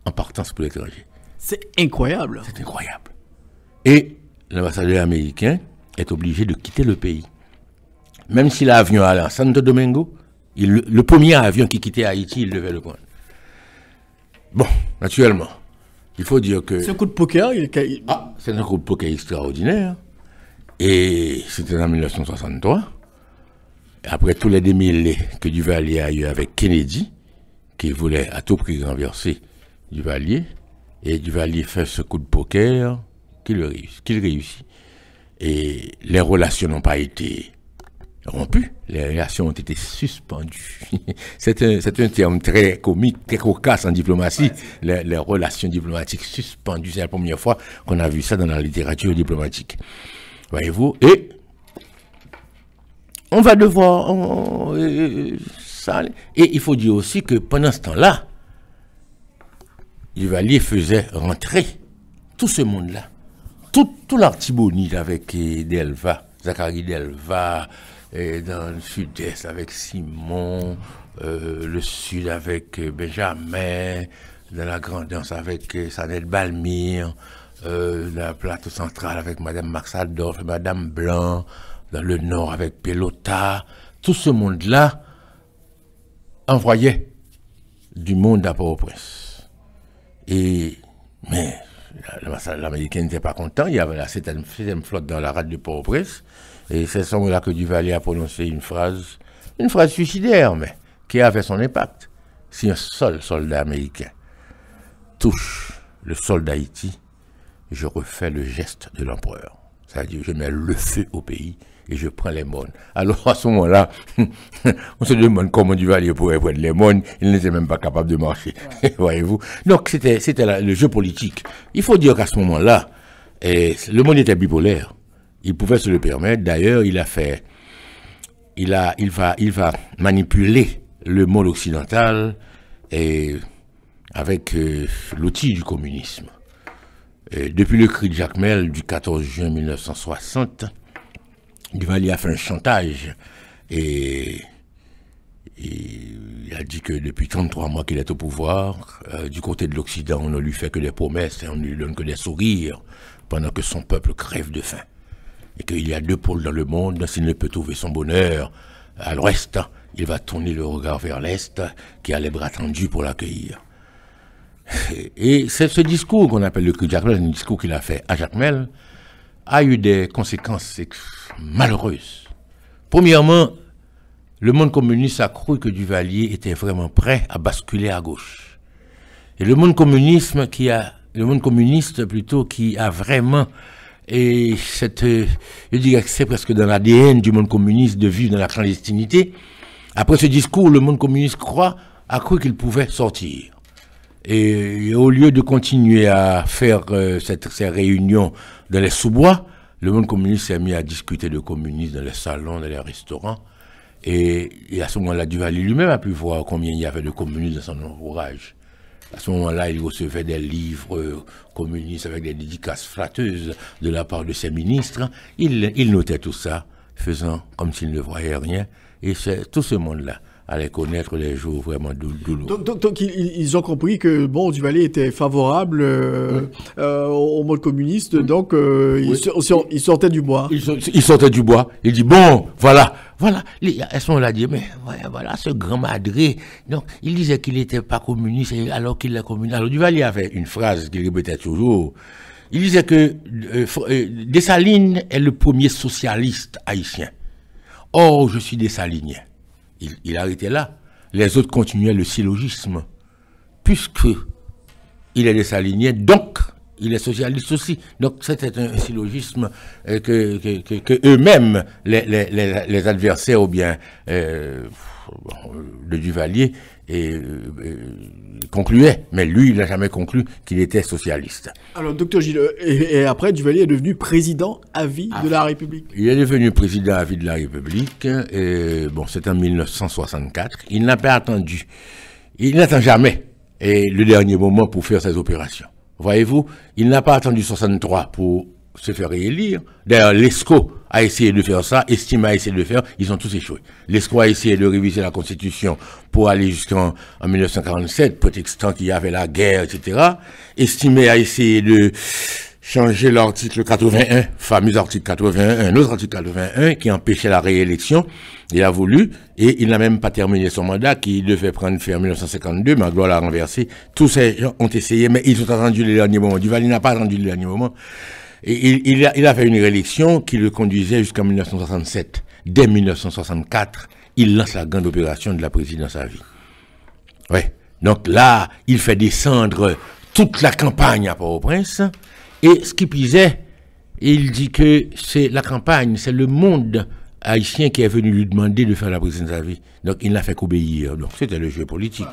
en partance pour l'étranger. C'est incroyable. C'est incroyable. Et l'ambassadeur américain est obligé de quitter le pays. Même si l'avion allait à Santo Domingo, le premier avion qui quittait Haïti, il devait le prendre. Bon, naturellement, il faut dire que... C'est un coup de poker. C'est un coup de poker extraordinaire. Et c'était en 1963. Après tous les démêlés que Duvalier a eu avec Kennedy, qui voulait à tout prix renverser Duvalier, et Duvalier fait ce coup de poker qu'il réussit. Et les relations n'ont pas été rompues, les relations ont été suspendues. c'est un terme très comique, très cocasse en diplomatie, les relations diplomatiques suspendues. C'est la première fois qu'on a vu ça dans la littérature diplomatique. Voyez-vous, et on va devoir ça. Et il faut dire aussi que pendant ce temps-là, Duvalier faisait rentrer tout ce monde-là, tout l'Artibonite avec Delva, Zachary Delva, dans le sud-est avec Simon, le sud avec Benjamin, dans la Grandance avec Sanette Balmire, la plateau central avec Madame Maxadorf et Madame Blanc, dans le nord avec Pelota. Tout ce monde-là envoyait du monde à Port-au-Prince. Mais l'Américain n'était pas content. Il y avait la 7e flotte dans la rade de Port-au-Prince. Et c'est ce moment-là que Duvalier a prononcé une phrase suicidaire, mais qui avait son impact. Si un seul soldat américain touche le sol d'Haïti, je refais le geste de l'empereur. C'est-à-dire, je mets le feu au pays et je prends les mônes. Alors, à ce moment-là, on se demande comment Duvalier pourrait prendre les mônes. Il n'était même pas capable de marcher. Ouais. Voyez-vous. Donc, c'était le jeu politique. Il faut dire qu'à ce moment-là, le monde était bipolaire. Il pouvait se le permettre. D'ailleurs, il va manipuler le monde occidental avec l'outil du communisme. Depuis le cri de Jacmel du 14 juin 1960, Duvalier a fait un chantage et il a dit que depuis 33 mois qu'il est au pouvoir, du côté de l'Occident, on ne lui fait que des promesses et on ne lui donne que des sourires pendant que son peuple crève de faim. Et qu'il y a 2 pôles dans le monde, s'il ne peut trouver son bonheur à l'ouest, il va tourner le regard vers l'est, qui a les bras tendus pour l'accueillir. Et c'est ce discours qu'on appelle le cri de Jacmel, un discours qu'il a fait à Jacmel, a eu des conséquences malheureuses. Premièrement, le monde communiste a cru que Duvalier était vraiment prêt à basculer à gauche. Et le monde communiste qui a vraiment, je dirais que c'est presque dans l'ADN du monde communiste de vivre dans la clandestinité. Après ce discours, le monde communiste croit a cru qu'il pouvait sortir. Et au lieu de continuer à faire ces réunions dans les sous-bois, le monde communiste s'est mis à discuter de communisme dans les salons, dans les restaurants. Et à ce moment-là, Duvalier lui-même a pu voir combien il y avait de communistes dans son entourage. À ce moment-là, il recevait des livres communistes avec des dédicaces flatteuses de la part de ses ministres. Il notait tout ça, faisant comme s'il ne voyait rien. Et c'est tout ce monde-là allait connaître les jours vraiment douloureux. Donc ils ont compris que bon, Duvalier était favorable au monde communiste, donc ils sortaient du bois. Ils sortaient du bois. Il dit bon, voilà. Elles sont là, dit mais voilà ce grand madré. Donc il disait qu'il n'était pas communiste alors qu'il est communiste. Alors Duvalier avait une phrase qu'il répétait toujours. Il disait que Dessalines est le premier socialiste haïtien. Or, je suis dessalinien. Il arrêtait là. Les autres continuaient le syllogisme. Puisque il est dessalinien, donc il est socialiste aussi. Donc c'était un syllogisme que eux-mêmes, les adversaires ou bien de Duvalier, concluaient. Mais lui, il n'a jamais conclu qu'il était socialiste. Alors, docteur Gilles, et après, Duvalier est devenu président à vie de la République. Il est devenu président à vie de la République. C'est en 1964. Il n'a pas attendu. Il n'attend jamais le dernier moment pour faire ses opérations. Voyez-vous, il n'a pas attendu 63 pour se faire réélire. D'ailleurs, l'ESCO a essayé de faire ça, Estime a essayé de le faire, ils ont tous échoué. L'ESCO a essayé de réviser la Constitution pour aller jusqu'en 1947, prétextant qu'il y avait la guerre, etc. Estime a essayé de changer l'article 81, fameux article 81, un autre article 81 qui empêchait la réélection. Il a voulu, et il n'a même pas terminé son mandat, qui devait prendre fin en 1952, Magloire l'a renversé. Tous ces gens ont essayé, mais ils ont attendu les derniers moments. Duvalier n'a pas attendu les derniers moments. Et il a fait une réélection qui le conduisait jusqu'en 1967. Dès 1964, il lance la grande opération de la présidence à vie. Ouais. Donc là, il fait descendre toute la campagne à Port-au-Prince. Et ce qui pisait, il dit que c'est la campagne, c'est le monde haïtien qui est venu lui demander de faire la présidence à vie. Donc il n'a fait qu'obéir. Donc c'était le jeu politique.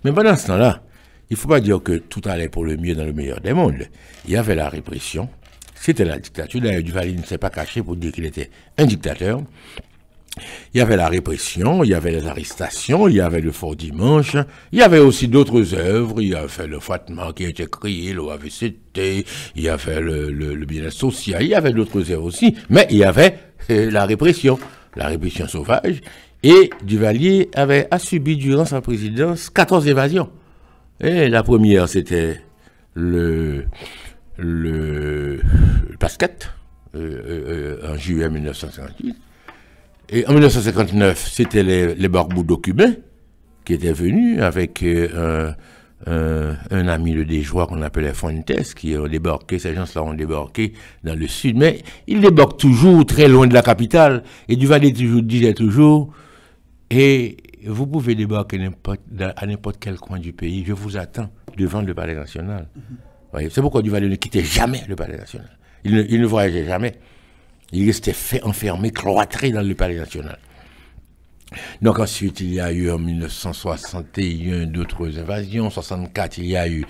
Mais pendant ce temps-là, il ne faut pas dire que tout allait pour le mieux dans le meilleur des mondes. Il y avait la répression. C'était la dictature. D'ailleurs, Duvalier ne s'est pas caché pour dire qu'il était un dictateur. Il y avait la répression, il y avait les arrestations, il y avait le Fort Dimanche, il y avait aussi d'autres œuvres, il y avait le Fatma qui a été créé, l'OAVCT, il y avait le bien-être social, il y avait d'autres œuvres aussi, mais il y avait la répression sauvage, et Duvalier a subi durant sa présidence 14 évasions. Et la première, c'était le Pasquette, en juillet 1958. Et en 1959, c'était les Barbudos cubains qui étaient venus avec un ami de Desjoies qu'on appelait Fuentes, qui ont débarqué, ces gens-là ont débarqué dans le sud. Mais ils débarquent toujours très loin de la capitale. Et Duvalier disait toujours, et vous pouvez débarquer à n'importe quel coin du pays, je vous attends devant le Palais National. Voyez, c'est pourquoi Duvalier ne quittait jamais le Palais National. Il ne voyageait jamais. Il restait enfermé, cloîtré dans le Palais National. Donc ensuite, il y a eu en 1961 d'autres invasions. En 1964, il y a eu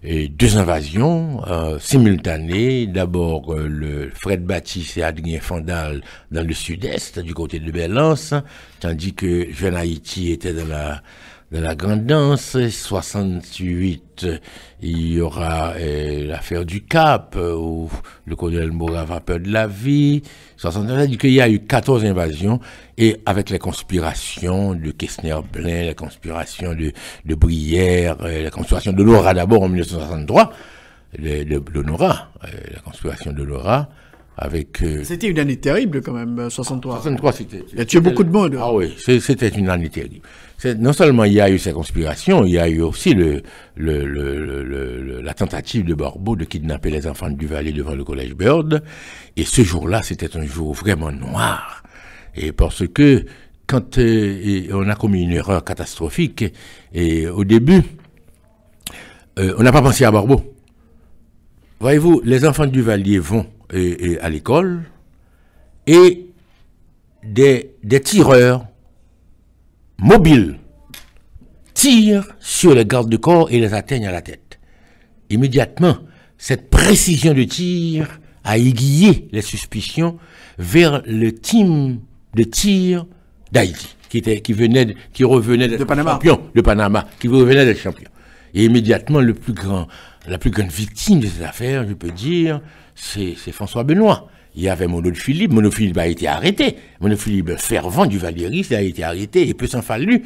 2 invasions simultanées. D'abord, le Fred Baptiste et Adrien Fandal dans le sud-est, du côté de Belance, tandis que Jeune Haïti était dans la grande danse. 68, il y aura l'affaire du Cap, où le colonel Moura va peur de la vie. 69, il y a eu 14 invasions, et avec les conspirations de Kessner-Blain, les conspirations de Brière, la conspiration de Laura d'abord en 1963, la conspiration de Laura, avec... C'était une année terrible quand même, 63. 63, c'était... Il a tué beaucoup de monde. Ah oui, c'était une année terrible. Non seulement il y a eu ces conspirations, il y a eu aussi la tentative de Barbeau de kidnapper les enfants de Duvalier devant le collège Byrd. Et ce jour-là, c'était un jour vraiment noir. Et parce que quand on a commis une erreur catastrophique, et au début, on n'a pas pensé à Barbeau. Voyez-vous, les enfants de Duvalier vont à l'école, et des tireurs mobiles tirent sur les gardes de corps et les atteignent à la tête. Immédiatement, cette précision de tir a aiguillé les suspicions vers le team de tir d'Haïti, qui revenait d'être champion de Panama, qui revenait d'être champion. Et immédiatement, la plus grande victime de cette affaire, je peux dire, c'est François Benoît. Il y avait Mono Philippe. Mono Philippe a été arrêté. Mono Philippe, fervent du Valieriste, a été arrêté. Et peu s'en fallu.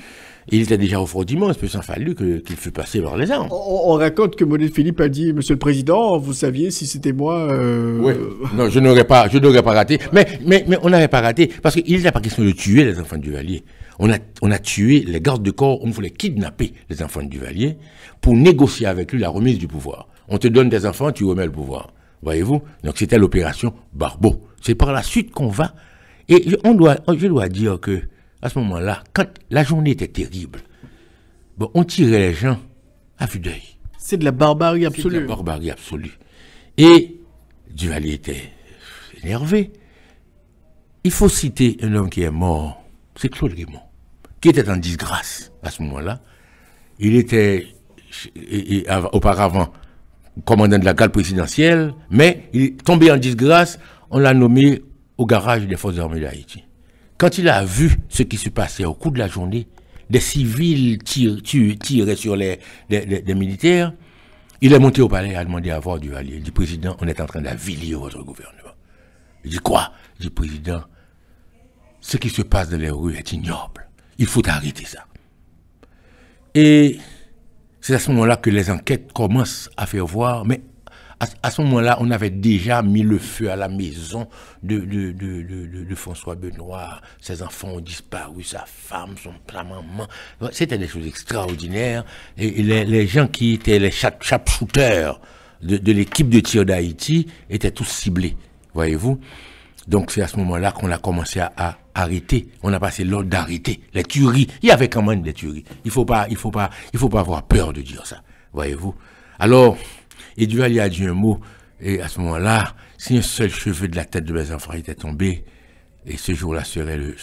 Il était déjà au Fort-Dimon, il peu s'en fallu qu'il fût passé par les armes. On raconte que Mono Philippe a dit, Monsieur le Président, vous saviez si c'était moi. Oui. Non, je n'aurais pas raté. Mais on n'avait pas raté parce qu'il n'était pas question de tuer les enfants du Duvalier. On a tué les gardes de corps. On voulait kidnapper les enfants du Duvalier pour négocier avec lui la remise du pouvoir. On te donne des enfants, tu remets le pouvoir. Voyez-vous? Donc c'était l'opération Barbeau. C'est par la suite qu'on va. Et je dois dire que, à ce moment-là, quand la journée était terrible, bon, on tirait les gens à vue d'œil. C'est de la barbarie absolue. C'est de la barbarie absolue. Et Duvalier était énervé. Il faut citer un homme qui est mort, c'est Claude Raymond, qui était en disgrâce à ce moment-là. Il était auparavant commandant de la garde présidentielle, mais il est tombé en disgrâce, on l'a nommé au garage des forces armées d'Haïti. Quand il a vu ce qui se passait au cours de la journée, des civils tiraient sur des militaires, il est monté au palais et a demandé à voir Duvalier. Il dit, Président, on est en train d'avilir votre gouvernement. Il dit, quoi? Il dit, Président, ce qui se passe dans les rues est ignoble. Il faut arrêter ça. Et c'est à ce moment-là que les enquêtes commencent à faire voir, mais à ce moment-là, on avait déjà mis le feu à la maison de François Benoît. Ses enfants ont disparu, sa femme, sa maman. C'était des choses extraordinaires. Et les gens qui étaient les sharpshooters de l'équipe de tir d'Haïti étaient tous ciblés, voyez-vous. Donc c'est à ce moment-là qu'on a commencé à arrêter. On a passé l'ordre d'arrêter les tueries. Il y avait quand même des tueries. Il faut pas avoir peur de dire ça, voyez-vous. Alors, et Duvalier a dit un mot, et à ce moment-là, si un seul cheveu de la tête de mes enfants était tombé, et ce jour-là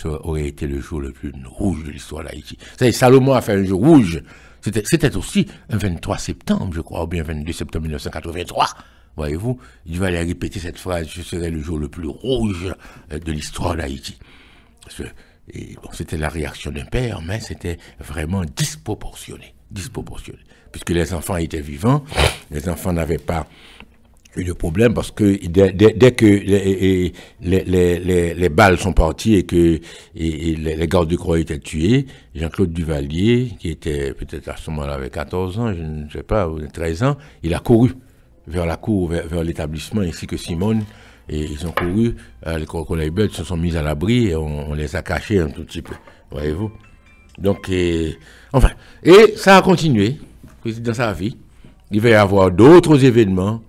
aurait été le jour le plus rouge de l'histoire d'Haïti. Salomon a fait un jour rouge. C'était aussi un 23 septembre, je crois, ou bien 22 septembre 1983. Voyez-vous, Duvalier a répété cette phrase, ce serait le jour le plus rouge de l'histoire d'Haïti. Et bon, c'était la réaction d'un père, mais c'était vraiment disproportionné. Puisque les enfants étaient vivants, les enfants n'avaient pas eu de problème parce que dès que les balles sont parties et que les gardes de corps étaient tués, Jean-Claude Duvalier, qui était peut-être à ce moment-là avec 14 ans, je ne sais pas, ou 13 ans, il a couru vers la cour, vers l'établissement, ainsi que Simone, et ils ont couru, les collègues belges se sont mis à l'abri et on les a cachés un tout petit peu, voyez-vous. Donc, enfin, et ça a continué dans sa vie. Il va y avoir d'autres événements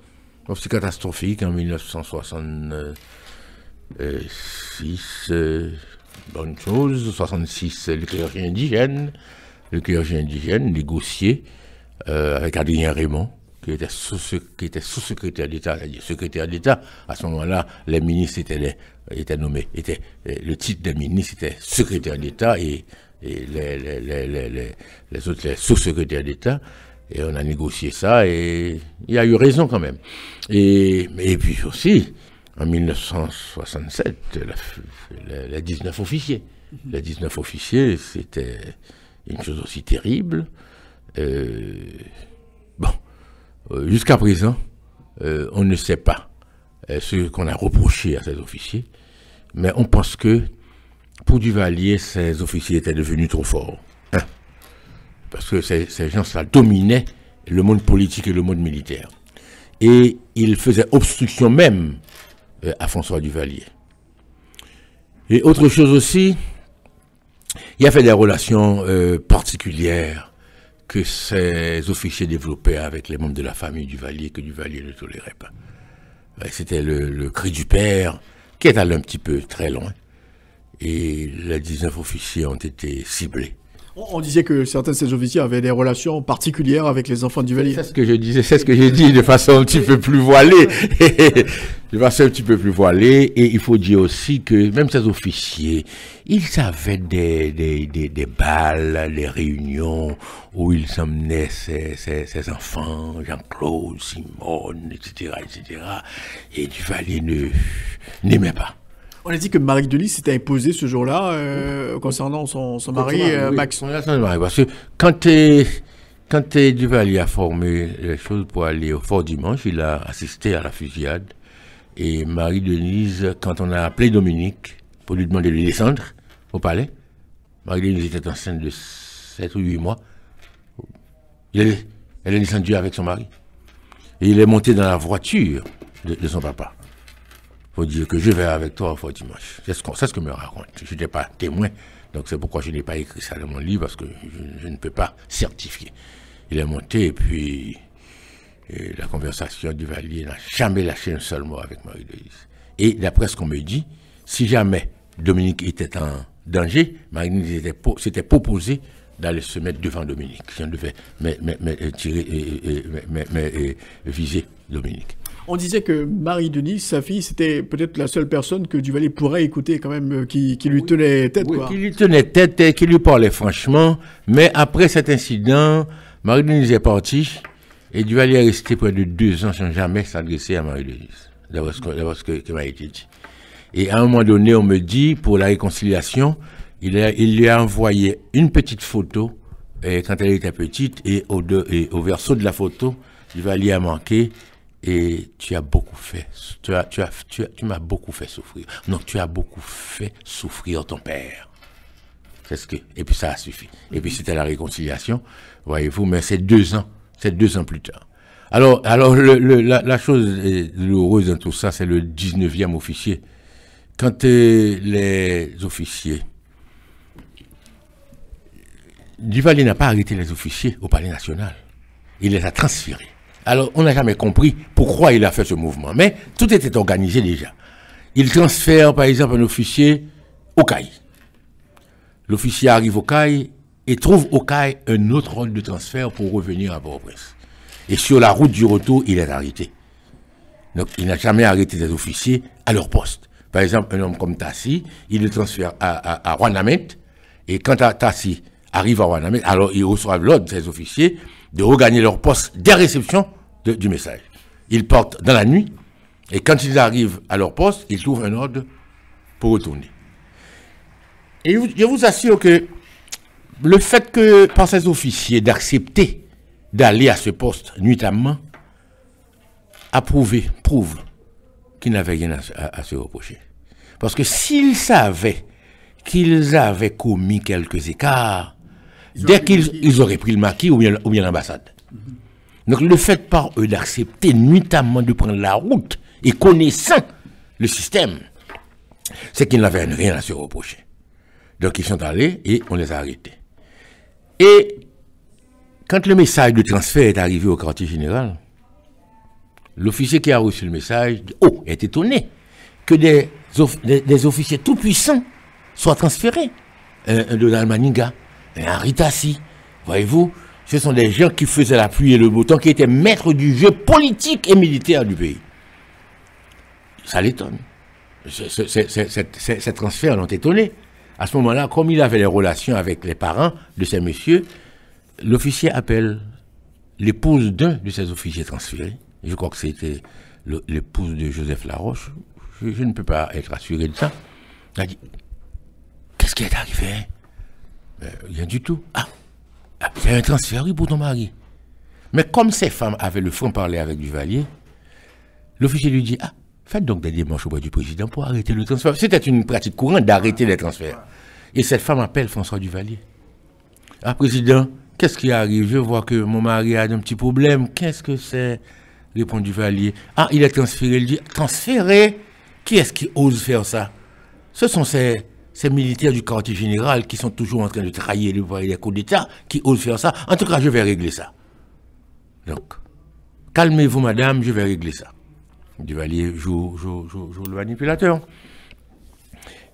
aussi catastrophiques en 1966, bonne chose, 66, le clergé indigène négocié avec Adrien Raymond, qui était sous-secrétaire d'État, c'est-à-dire secrétaire d'État. À ce moment-là, les ministres étaient nommés, le titre des ministres était secrétaire d'État et les autres, les sous-secrétaires d'État, et on a négocié ça, et il y a eu raison quand même. Et puis aussi, en 1967, les 19 officiers. Les 19 officiers, c'était une chose aussi terrible. Jusqu'à présent, on ne sait pas ce qu'on a reproché à ces officiers, mais on pense que pour Duvalier, ces officiers étaient devenus trop forts. Parce que ces gens-là dominaient le monde politique et le monde militaire. Et ils faisaient obstruction même à François Duvalier. Et autre chose aussi, il y avait des relations particulières que ces officiers développaient avec les membres de la famille Duvalier, que Duvalier ne tolérait pas. C'était le cri du père, qui est allé un petit peu très loin. Et les 19 officiers ont été ciblés. On disait que certains de ces officiers avaient des relations particulières avec les enfants du Duvalier. C'est ce que je disais, c'est ce que j'ai dit de façon un petit peu plus voilée. De façon un petit peu plus voilée. Et il faut dire aussi que même ces officiers, ils avaient des balles, des réunions où ils emmenaient ces enfants, Jean-Claude, Simone, etc., etc. Et Duvalier n'aimait pas. On a dit que Marie-Denis s'était imposée ce jour-là concernant son mari, Max. Parce que quand Duvalier a formé les choses pour aller au Fort Dimanche, il a assisté à la fusillade. Et Marie-Denise, quand on a appelé Dominique pour lui demander de descendre au palais, Marie-Denise était enceinte de 7 ou 8 mois. Elle est descendue avec son mari. Et il est monté dans la voiture de son papa. Faut dire que je vais avec toi au Fort Dimanche. C'est ce que me raconte. Je n'étais pas témoin, donc c'est pourquoi je n'ai pas écrit ça dans mon livre, parce que je ne peux pas certifier. Il est monté et puis la conversation du Duvalier n'a jamais lâché un seul mot avec Marie-Denise. Et d'après ce qu'on me dit, si jamais Dominique était en danger, Marie-Denise s'était proposé d'aller se mettre devant Dominique. Si on devait viser Dominique. On disait que Marie-Denise, sa fille, c'était peut-être la seule personne que Duvalier pourrait écouter quand même, qui lui tenait tête. Oui, quoi. Qui lui tenait tête et qui lui parlait franchement. Mais après cet incident, Marie-Denise est partie et Duvalier est resté près de 2 ans sans jamais s'adresser à Marie-Denise. D'après ce que m'a été dit. Et à un moment donné, on me dit, pour la réconciliation, il lui a envoyé une petite photo quand elle était petite et au verso de la photo, Duvalier a marqué: et tu as beaucoup fait, tu m'as beaucoup fait souffrir. Donc tu as beaucoup fait souffrir ton père. Et puis ça a suffi. Et puis c'était la réconciliation, voyez-vous, mais c'est 2 ans plus tard. Alors la chose douloureuse dans tout ça, c'est le 19e officier. Quand les officiers, Duvalier n'a pas arrêté les officiers au Palais National. Il les a transférés. Alors, on n'a jamais compris pourquoi il a fait ce mouvement. Mais tout était organisé déjà. Il transfère, par exemple, un officier au CAI. L'officier arrive au CAI et trouve au CAI un autre rôle de transfert pour revenir à Port-au-Prince. Et sur la route du retour, il est arrêté. Donc, il n'a jamais arrêté des officiers à leur poste. Par exemple, un homme comme Tassi, il le transfère à Ouanamet. Et quand Tassi arrive à Ouanamet, alors ils reçoivent l'ordre de ces officiers de regagner leur poste dès réception du message. Ils partent dans la nuit, et quand ils arrivent à leur poste, ils trouvent un ordre pour retourner. Et je vous assure que le fait que, par ces officiers, d'accepter d'aller à ce poste nuitamment, prouve qu'ils n'avaient rien à se reprocher. Parce que s'ils savaient qu'ils avaient commis quelques écarts, dès qu'ils auraient pris le maquis ou bien l'ambassade. Donc le fait par eux d'accepter nuitamment de prendre la route et connaissant le système, c'est qu'ils n'avaient rien à se reprocher. Donc ils sont allés et on les a arrêtés. Et quand le message de transfert est arrivé au quartier général, l'officier qui a reçu le message est étonné que des officiers tout puissants soient transférés. Un Donald Maniga, un Henri Tassi, voyez-vous, ce sont des gens qui faisaient la pluie et le beau temps, qui étaient maîtres du jeu politique et militaire du pays. Ça l'étonne. Ces transferts l'ont étonné. À ce moment-là, comme il avait les relations avec les parents de ces messieurs, l'officier appelle l'épouse d'un de ces officiers transférés. Je crois que c'était l'épouse de Joseph Laroche. Je ne peux pas être assuré de ça. Il a dit: qu'est-ce qui est arrivé? Rien du tout. Il y a un transfert pour ton mari. Mais comme ces femmes avaient le franc-parler avec Duvalier, l'officier lui dit: faites donc des démarches auprès du président pour arrêter le transfert. C'était une pratique courante d'arrêter les transferts. Et cette femme appelle François Duvalier. Président, qu'est-ce qui arrive? Je vois que mon mari a un petit problème. Qu'est-ce que c'est? Répond Duvalier. Il est transféré. Il dit: transféré? Qui est-ce qui ose faire ça? Ce sont ces militaires du quartier général qui sont toujours en train de trahir les coups d'État, qui osent faire ça. En tout cas, je vais régler ça. Donc, calmez-vous, madame, je vais régler ça. Duvalier joue le manipulateur.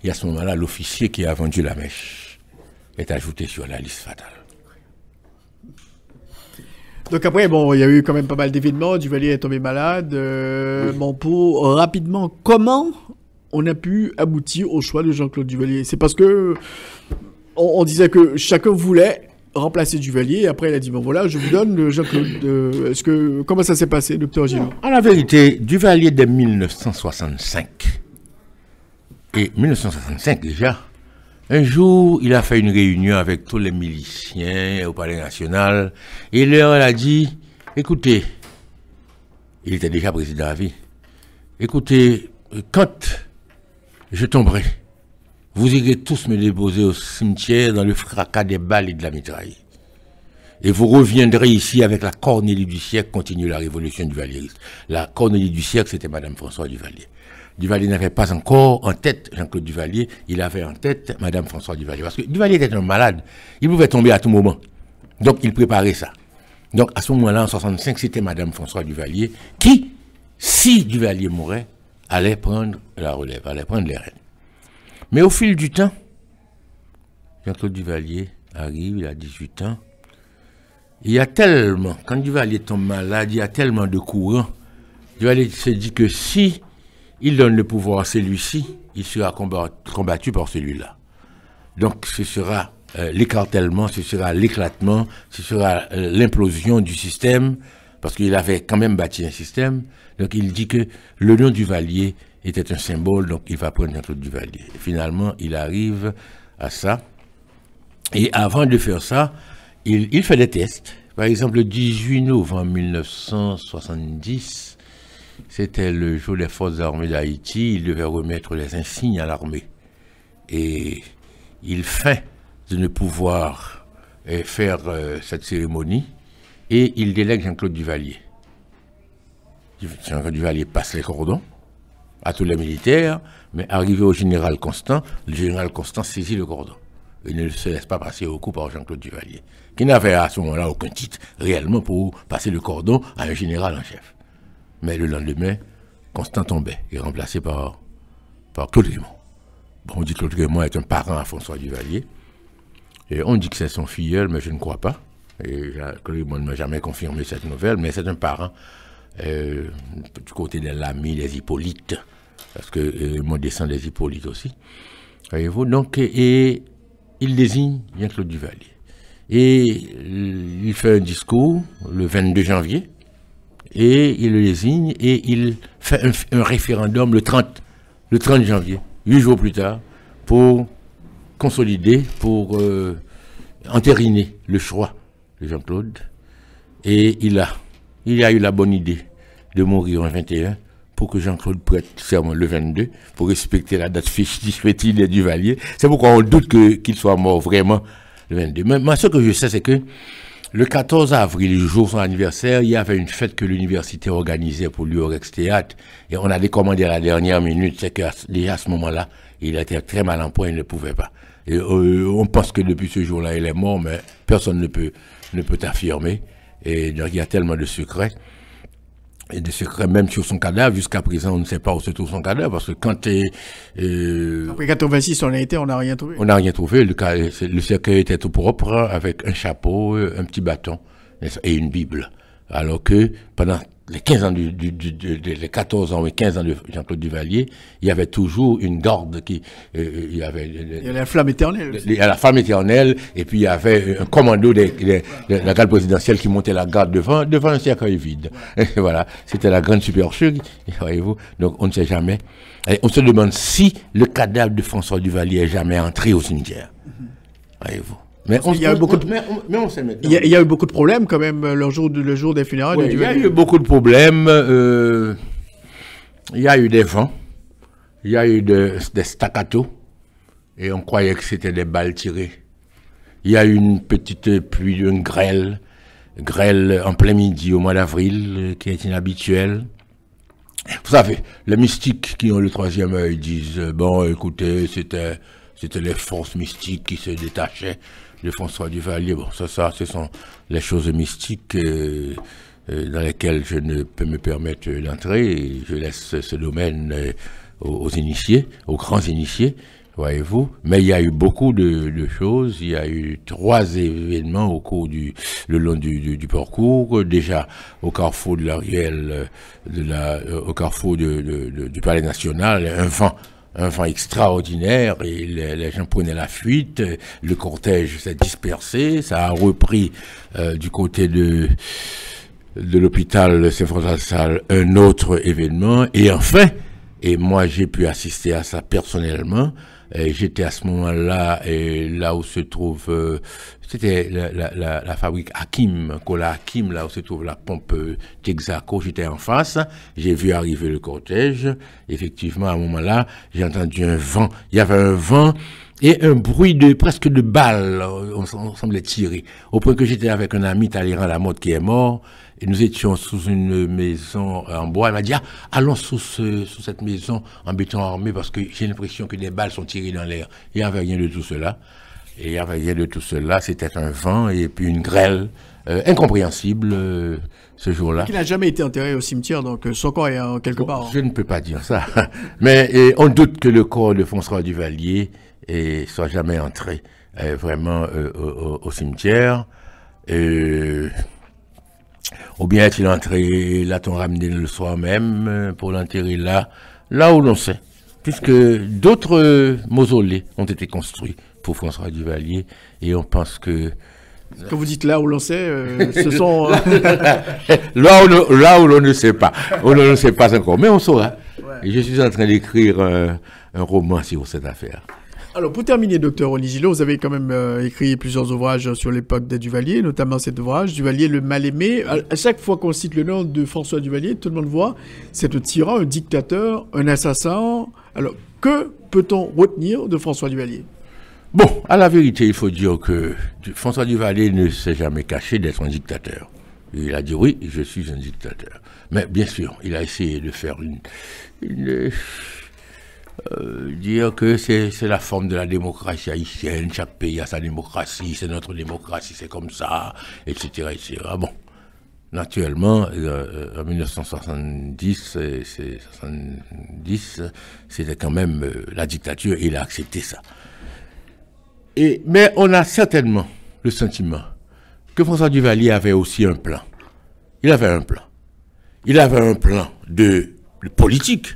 Et à ce moment-là, l'officier qui a vendu la mèche est ajouté sur la liste fatale. Donc après, bon, il y a eu quand même pas mal d'événements. Duvalier est tombé malade. Oui. Bon, pour rapidement, comment on a pu aboutir au choix de Jean-Claude Duvalier? C'est parce que on disait que chacun voulait remplacer Duvalier. Et après, il a dit, bon voilà, je vous donne Jean-Claude. Comment ça s'est passé, docteur Gillot? En la vérité, Duvalier dès 1965, et 1965 déjà, un jour, il a fait une réunion avec tous les miliciens au Palais National, et il leur a dit, écoutez, il était déjà président à vie, écoutez, quand je tomberai, vous irez tous me déposer au cimetière dans le fracas des balles et de la mitraille. Et vous reviendrez ici avec la Cornélie du siècle, continue la révolution duvalieriste. La Cornélie du siècle, c'était Madame Françoise Duvalier. Duvalier n'avait pas encore en tête Jean-Claude Duvalier, il avait en tête Madame Françoise Duvalier. Parce que Duvalier était un malade, il pouvait tomber à tout moment. Donc il préparait ça. Donc à ce moment-là, en 65, c'était Madame Françoise Duvalier qui, si Duvalier mourait, allait prendre la relève, allait prendre les rênes. Mais au fil du temps, Jean-Claude Duvalier arrive, il a 18 ans. Il y a tellement, quand Duvalier tombe malade, il y a tellement de courants. Duvalier se dit que si il donne le pouvoir à celui-ci, il sera combattu par celui-là. Donc ce sera l'écartèlement, ce sera l'éclatement, ce sera l'implosion du système, parce qu'il avait quand même bâti un système. Donc il dit que le nom Duvalier était un symbole, donc il va prendre Jean-Claude Duvalier. Et finalement, il arrive à ça. Et avant de faire ça, il fait des tests. Par exemple, le 18 novembre 1970, c'était le jour des forces armées d'Haïti. Il devait remettre les insignes à l'armée. Et il feint de ne pouvoir faire cette cérémonie. Et il délègue Jean-Claude Duvalier. Jean-Claude Duvalier passe les cordons à tous les militaires, mais arrivé au général Constant, le général Constant saisit le cordon. Il ne se laisse pas passer au coup par Jean-Claude Duvalier, qui n'avait à ce moment-là aucun titre réellement pour passer le cordon à un général en chef. Mais le lendemain, Constant tombait, et remplacé par Claude Raymond. Bon, on dit que Claude Raymond est un parent à François Duvalier, et on dit que c'est son filleul, mais je ne crois pas. Et Claude Raymond ne m'a jamais confirmé cette nouvelle, mais c'est un parent du côté des Lamy, des Hippolytes, parce que mon descend des Hippolytes aussi. Voyez-vous, donc, et il désigne Jean-Claude Duvalier. Et il fait un discours le 22 janvier, et il le désigne, et il fait un référendum le 30 janvier, 8 jours plus tard, pour consolider, pour entériner le choix de Jean-Claude. Et il a eu la bonne idée de mourir en 21 pour que Jean-Claude prête serment le 22 pour respecter la date fétide des Duvalier. C'est pourquoi on doute qu'il soit mort vraiment le 22. Mais moi, ce que je sais, c'est que le 14 avril, le jour de son anniversaire, il y avait une fête que l'université organisait pour lui au Rex Théâtre. Et on a décommandé à la dernière minute. C'est qu'à déjà à ce moment-là, il était très mal en point, il ne pouvait pas. Et on pense que depuis ce jour-là, il est mort, mais personne ne peut affirmer. Et donc, il y a tellement de secrets. Et des secrets même sur son cadavre. Jusqu'à présent, on ne sait pas où se trouve son cadavre. Parce que quand après 86, on n'a rien trouvé. On n'a rien trouvé. Le cercueil était tout propre, avec un chapeau, un petit bâton et une Bible. Alors que pendant les 15 ans les 14 ans et 15 ans de Jean-Claude Duvalier, il y avait toujours une garde il y avait la flamme éternelle. Il y a la flamme éternelle, et puis il y avait un commando de la garde présidentielle qui montait la garde devant un cercueil vide. Et voilà, c'était la grande supercherie, voyez-vous. Donc on ne sait jamais. Et on se demande si le cadavre de François Duvalier est jamais entré au cimetière. Voyez-vous. Mais il y a eu beaucoup de problèmes quand même le jour des funérailles. Oui, il y a eu beaucoup de problèmes. Il y a eu des vents, il y a eu des staccato, et on croyait que c'était des balles tirées. Il y a eu une petite pluie, une grêle en plein midi au mois d'avril, qui est inhabituelle. Vous savez, les mystiques qui ont le troisième œil disent bon, écoutez, c'était les forces mystiques qui se détachaient de François Duvalier. Bon, ça, ce sont les choses mystiques dans lesquelles je ne peux me permettre d'entrer. Je laisse ce domaine aux initiés, aux grands initiés. voyez-vous. Mais il y a eu beaucoup de choses. Il y a eu 3 événements le long du parcours. Déjà, au carrefour de la ruelle, au carrefour du Palais National, un vent extraordinaire, et les gens prenaient la fuite, le cortège s'est dispersé, ça a repris du côté de l'hôpital Saint-François-de-Sales un autre événement, et enfin, et moi j'ai pu assister à ça personnellement, j'étais à ce moment-là, là où se trouve, c'était la fabrique Hakim, Cola Hakim, là où se trouve la pompe Texaco, j'étais en face, j'ai vu arriver le cortège, effectivement à un moment-là, j'ai entendu un vent, il y avait un vent et un bruit presque de balles, on semblait tirer, au point que j'étais avec un ami, Talleyrand Lamotte, qui est mort, et nous étions sous une maison en bois. Il m'a dit, allons sous cette maison en béton armé parce que j'ai l'impression que des balles sont tirées dans l'air. Il n'y avait rien de tout cela. C'était un vent et puis une grêle incompréhensible ce jour-là. Qui n'a jamais été enterré au cimetière, donc son corps est quelque part. Je ne peux pas dire ça. Mais on doute que le corps de François Duvalier soit jamais entré vraiment au cimetière. Ou bien est-il entré, l'a-t-on ramené le soir même pour l'enterrer là où l'on sait, puisque d'autres mausolées ont été construits pour François Duvalier, et on pense que... Quand vous dites là où l'on sait, ce sont... là où l'on ne sait pas, où l'on ne sait pas encore, mais on saura. Ouais. Et je suis en train d'écrire un roman sur cette affaire. Alors, pour terminer, docteur Oli Gillot, vous avez quand même écrit plusieurs ouvrages sur l'époque des Duvalier, notamment cet ouvrage, Duvalier le mal-aimé. À chaque fois qu'on cite le nom de François Duvalier, tout le monde voit, c'est un tyran, un dictateur, un assassin. Alors, que peut-on retenir de François Duvalier? Bon, à la vérité, il faut dire que François Duvalier ne s'est jamais caché d'être un dictateur. Il a dit, oui, je suis un dictateur. Mais bien sûr, il a essayé de faire dire que c'est la forme de la démocratie haïtienne, chaque pays a sa démocratie, c'est notre démocratie, c'est comme ça, etc., etc. Bon, naturellement, en 1970, c'était quand même la dictature, et il a accepté ça. Mais on a certainement le sentiment que François Duvalier avait aussi un plan. Il avait un plan. Il avait un plan de politique.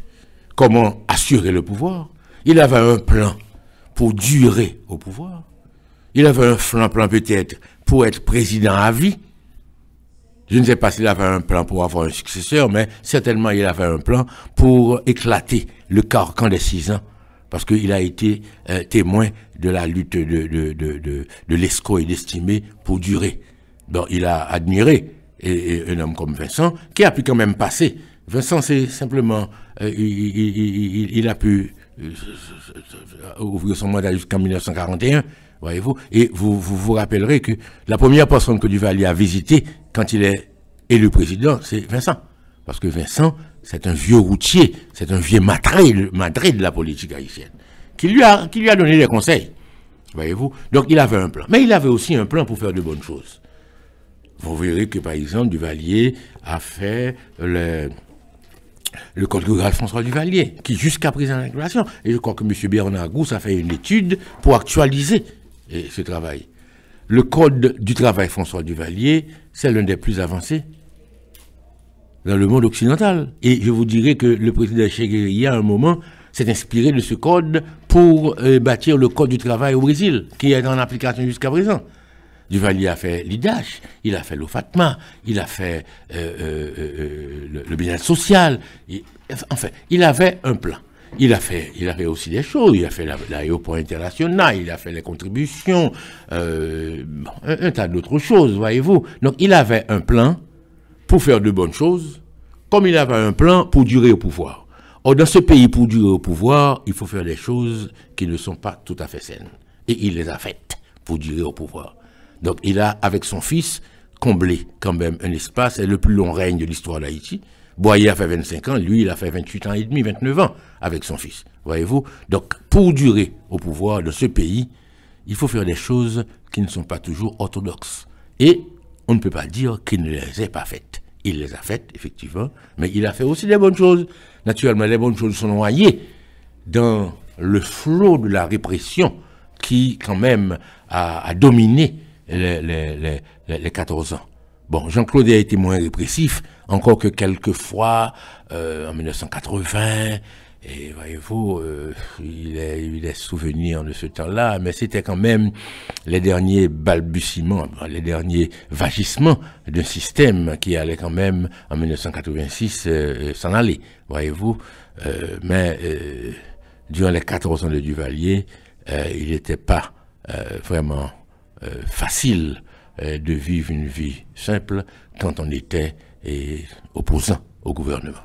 Comment assurer le pouvoir. Il avait un plan pour durer au pouvoir. Il avait un plan peut-être pour être président à vie. Je ne sais pas s'il avait un plan pour avoir un successeur, mais certainement il avait un plan pour éclater le carcan des 6 ans. Parce qu'il a été témoin de la lutte de Lescaut et d'Estimé pour durer. Donc il a admiré un homme comme Vincent, qui a pu quand même passer. Vincent, c'est simplement, il a pu ouvrir son mandat jusqu'en 1941, voyez-vous, et vous rappellerez que la première personne que Duvalier a visitée quand il est élu président, c'est Vincent. Parce que Vincent, c'est un vieux routier, c'est un vieux madré de la politique haïtienne, qui lui a donné des conseils, voyez-vous. Donc il avait un plan. Mais il avait aussi un plan pour faire de bonnes choses. Vous verrez que, par exemple, Duvalier a fait le code rural François Duvalier, qui jusqu'à présent est en régulation. Et je crois que M. Bernard Gousse a fait une étude pour actualiser ce travail. Le code du travail François Duvalier, c'est l'un des plus avancés dans le monde occidental. Et je vous dirais que le président Che Guerilla, à un moment, s'est inspiré de ce code pour bâtir le code du travail au Brésil, qui est en application jusqu'à présent. Duvalier a fait l'IDH, il a fait l'OFATMA, il a fait le bien-être social. Enfin, il avait un plan. Il a fait aussi des choses. Il a fait l'aéroport international, il a fait les contributions, un tas d'autres choses, voyez-vous. Donc, il avait un plan pour faire de bonnes choses, comme il avait un plan pour durer au pouvoir. Or, dans ce pays, pour durer au pouvoir, il faut faire des choses qui ne sont pas tout à fait saines. Et il les a faites pour durer au pouvoir. Donc, il a, avec son fils, comblé quand même un espace, c'est le plus long règne de l'histoire d'Haïti. Boyer a fait 25 ans, lui, il a fait 28 ans et demi, 29 ans avec son fils, voyez-vous. Donc, pour durer au pouvoir de ce pays, il faut faire des choses qui ne sont pas toujours orthodoxes. Et on ne peut pas dire qu'il ne les ait pas faites. Il les a faites, effectivement, mais il a fait aussi des bonnes choses. Naturellement, les bonnes choses sont noyées dans le flot de la répression qui, quand même, a dominé les 14 ans. Bon, Jean-Claude a été moins répressif, encore que quelquefois, en 1980, et voyez-vous, il est souvenir de ce temps-là, mais c'était quand même les derniers balbutiements, les derniers vagissements d'un système qui allait quand même, en 1986, s'en aller, voyez-vous. Mais durant les 14 ans de Duvalier, il n'était pas vraiment facile de vivre une vie simple quand on était opposant au gouvernement.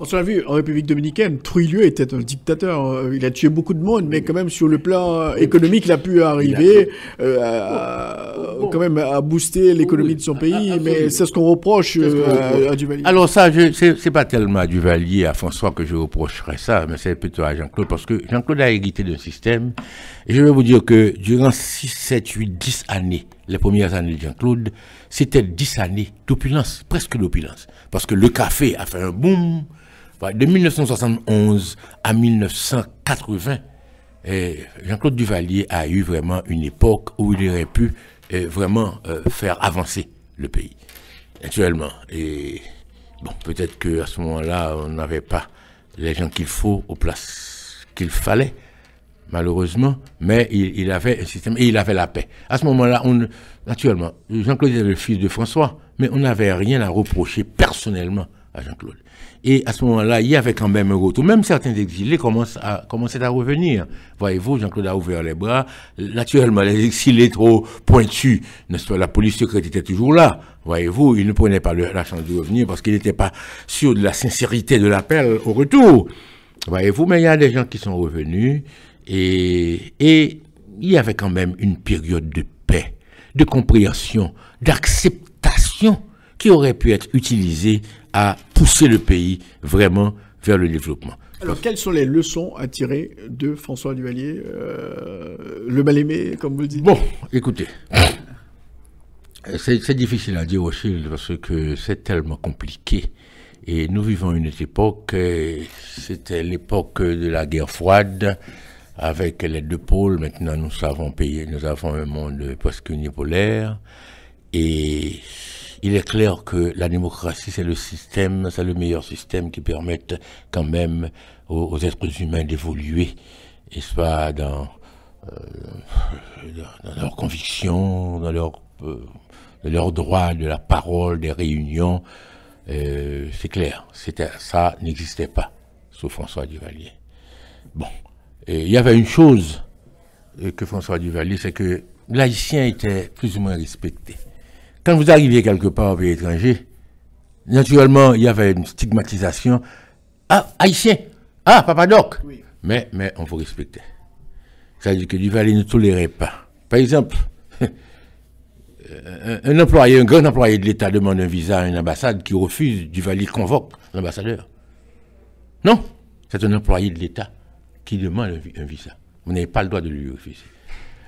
On l'a vu, en République dominicaine, Trujillo était un dictateur. Il a tué beaucoup de monde, mais quand même, sur le plan économique, il a pu arriver quand même à booster l'économie de son pays. Mais c'est ce qu'on reproche à Duvalier. Alors ça, c'est pas tellement à Duvalier, à François que je reprocherais ça, mais c'est plutôt à Jean-Claude, parce que Jean-Claude a hérité d'un système. Et je vais vous dire que durant 6, 7, 8, 10 années, les premières années de Jean-Claude, c'était 10 années d'opulence, presque d'opulence. Parce que le café a fait un boom. De 1971 à 1980, Jean-Claude Duvalier a eu vraiment une époque où il aurait pu vraiment faire avancer le pays, naturellement. Et bon, peut-être qu'à ce moment-là, on n'avait pas les gens qu'il faut aux places qu'il fallait, malheureusement, mais il avait un système et il avait la paix. À ce moment-là, naturellement, Jean-Claude était le fils de François, mais on n'avait rien à reprocher personnellement à Jean-Claude. Et à ce moment-là, il y avait quand même un retour. Même certains exilés commençaient à revenir. Voyez-vous, Jean-Claude a ouvert les bras. Naturellement, les exilés trop pointus, n'est-ce pas, la police secrète était toujours là. Voyez-vous, il ne prenait pas la chance de revenir parce qu'il n'était pas sûr de la sincérité de l'appel au retour. Voyez-vous, mais il y a des gens qui sont revenus et il y avait quand même une période de paix, de compréhension, d'acceptation qui aurait pu être utilisée à pousser le pays vraiment vers le développement. Alors, quelles sont les leçons à tirer de François Duvalier, le mal-aimé, comme vous le dites? Bon, écoutez, c'est difficile à dire, Rothschild, parce que c'est tellement compliqué. Et nous vivons une époque, c'était l'époque de la guerre froide, avec les deux pôles. Maintenant, nous avons un monde presque unipolaire. Et il est clair que la démocratie, c'est le meilleur système qui permette quand même aux êtres humains d'évoluer, et soit dans leurs convictions, dans leurs droits de la parole, des réunions. C'est clair, ça n'existait pas sous François Duvalier. Bon, il y avait une chose que François Duvalier, c'est que l'haïtien était plus ou moins respecté. Quand vous arriviez quelque part au pays étranger, naturellement, il y avait une stigmatisation. Ah, haïtien! Ah, Papa Doc! Oui. Mais on vous respectait. C'est-à-dire que Duvalier ne tolérait pas. Par exemple, un grand employé de l'État demande un visa à une ambassade qui refuse, Duvalier convoque l'ambassadeur. Non, c'est un employé de l'État qui demande un visa. Vous n'avez pas le droit de lui refuser.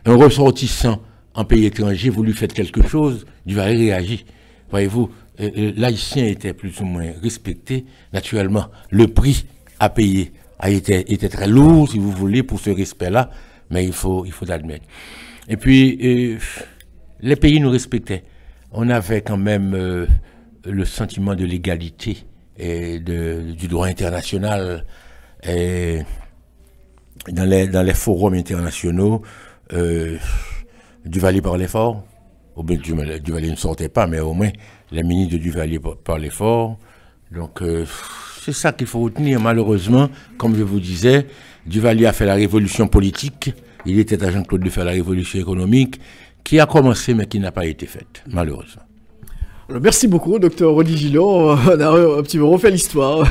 Un ressortissant en pays étranger, vous lui faites quelque chose, Duvalier réagit. Voyez-vous, l'haïtien était plus ou moins respecté. Naturellement, le prix à payer était très lourd, si vous voulez, pour ce respect-là, mais il faut l'admettre. Et puis, les pays nous respectaient. On avait quand même le sentiment de l'égalité et du droit international. Et dans les forums internationaux, Duvalier parlait fort. Duvalier ne sortait pas, mais au moins, les ministres de Duvalier parlaient fort. Donc, c'est ça qu'il faut retenir. Malheureusement, comme je vous disais, Duvalier a fait la révolution politique. Il était à Jean-Claude de faire la révolution économique, qui a commencé, mais qui n'a pas été faite, malheureusement. Alors, merci beaucoup, docteur Rodi Gillot. On a un petit peu refait l'histoire.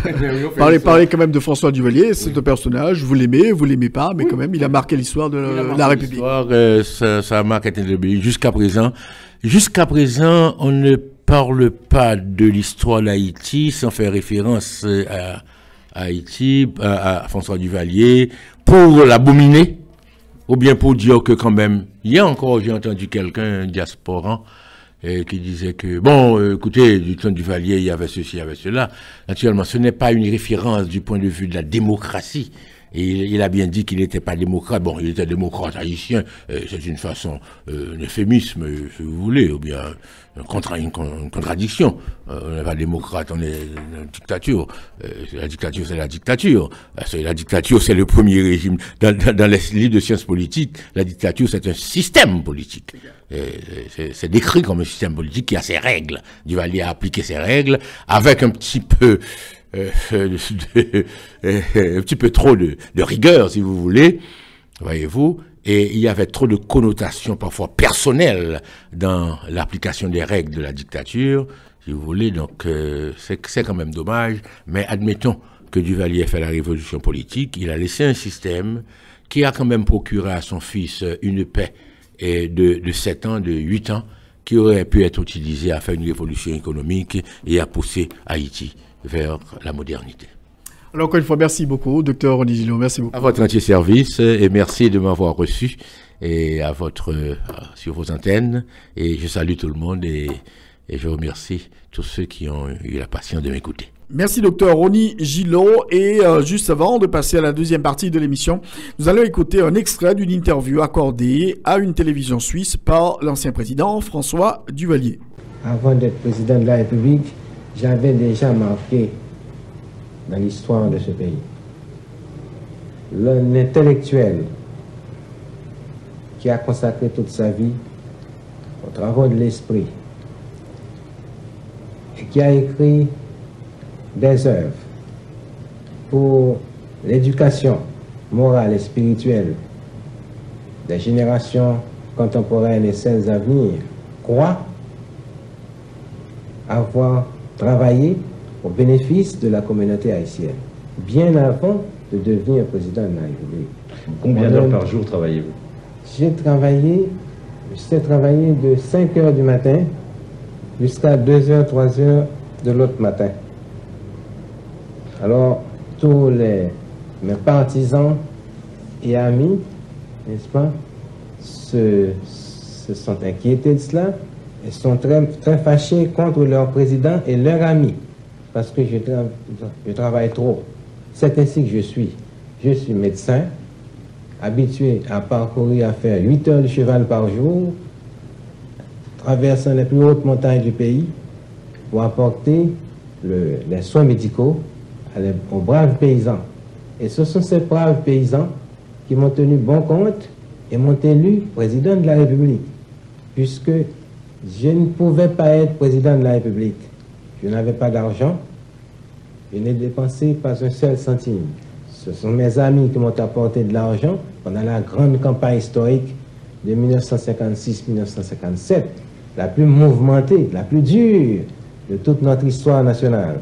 Parler quand même de François Duvalier, c'est un personnage, vous l'aimez pas, mais quand même, il a marqué l'histoire de la République. Ça a marqué jusqu'à présent. Jusqu'à présent, on ne parle pas de l'histoire d'Haïti sans faire référence à Haïti, à François Duvalier, pour l'abominer, ou bien pour dire que quand même, hier encore, j'ai entendu quelqu'un, un diasporan, qui disait que, bon, écoutez, du temps du Duvalier, il y avait ceci, il y avait cela. Naturellement, ce n'est pas une référence du point de vue de la démocratie Et il a bien dit qu'il n'était pas démocrate. Bon, il était démocrate haïtien. C'est une façon, un euphémisme, si vous voulez, ou bien une contradiction. On n'est pas démocrate, on est une dictature. La dictature, c'est la dictature. La dictature, c'est le premier régime. Dans les livres de sciences politiques, la dictature, c'est un système politique. C'est décrit comme un système politique qui a ses règles. Duvalier a appliqué ses règles avec un petit peu un petit peu trop de rigueur, si vous voulez, voyez-vous, et il y avait trop de connotations parfois personnelles dans l'application des règles de la dictature, si vous voulez, donc c'est quand même dommage, mais admettons que Duvalier ait fait la révolution politique, il a laissé un système qui a quand même procuré à son fils une paix de 7 ans, de 8 ans, qui aurait pu être utilisée à faire une révolution économique et à pousser Haïti vers la modernité. Alors, encore une fois, merci beaucoup, Dr Ronnie Gillot, merci beaucoup. À votre entier service et merci de m'avoir reçu et sur vos antennes. Et je salue tout le monde et je remercie tous ceux qui ont eu la patience de m'écouter. Merci Dr Ronnie Gillot. Et juste avant de passer à la deuxième partie de l'émission, nous allons écouter un extrait d'une interview accordée à une télévision suisse par l'ancien président François Duvalier. Avant d'être président de la République, j'avais déjà marqué dans l'histoire de ce pays. L'un intellectuel qui a consacré toute sa vie aux travaux de l'esprit et qui a écrit des œuvres pour l'éducation morale et spirituelle des générations contemporaines et celles à venir, croit avoir travaillé au bénéfice de la communauté haïtienne, bien avant de devenir président de la République. Combien d'heures par jour travaillez-vous? J'ai travaillé de 5 heures du matin jusqu'à 2 heures, 3 heures de l'autre matin. Alors, tous mes partisans et amis, n'est-ce pas, se sont inquiétés de cela et sont très, très fâchés contre leur président et leurs amis, parce que je travaille trop. C'est ainsi que je suis. Je suis médecin, habitué à parcourir, à faire 8 heures de cheval par jour, traversant les plus hautes montagnes du pays pour apporter les soins médicaux aux braves paysans. Et ce sont ces braves paysans qui m'ont tenu bon compte et m'ont élu président de la République, puisque je ne pouvais pas être président de la République. Je n'avais pas d'argent, je n'ai dépensé pas un seul centime. Ce sont mes amis qui m'ont apporté de l'argent pendant la grande campagne historique de 1956-1957, la plus mouvementée, la plus dure de toute notre histoire nationale.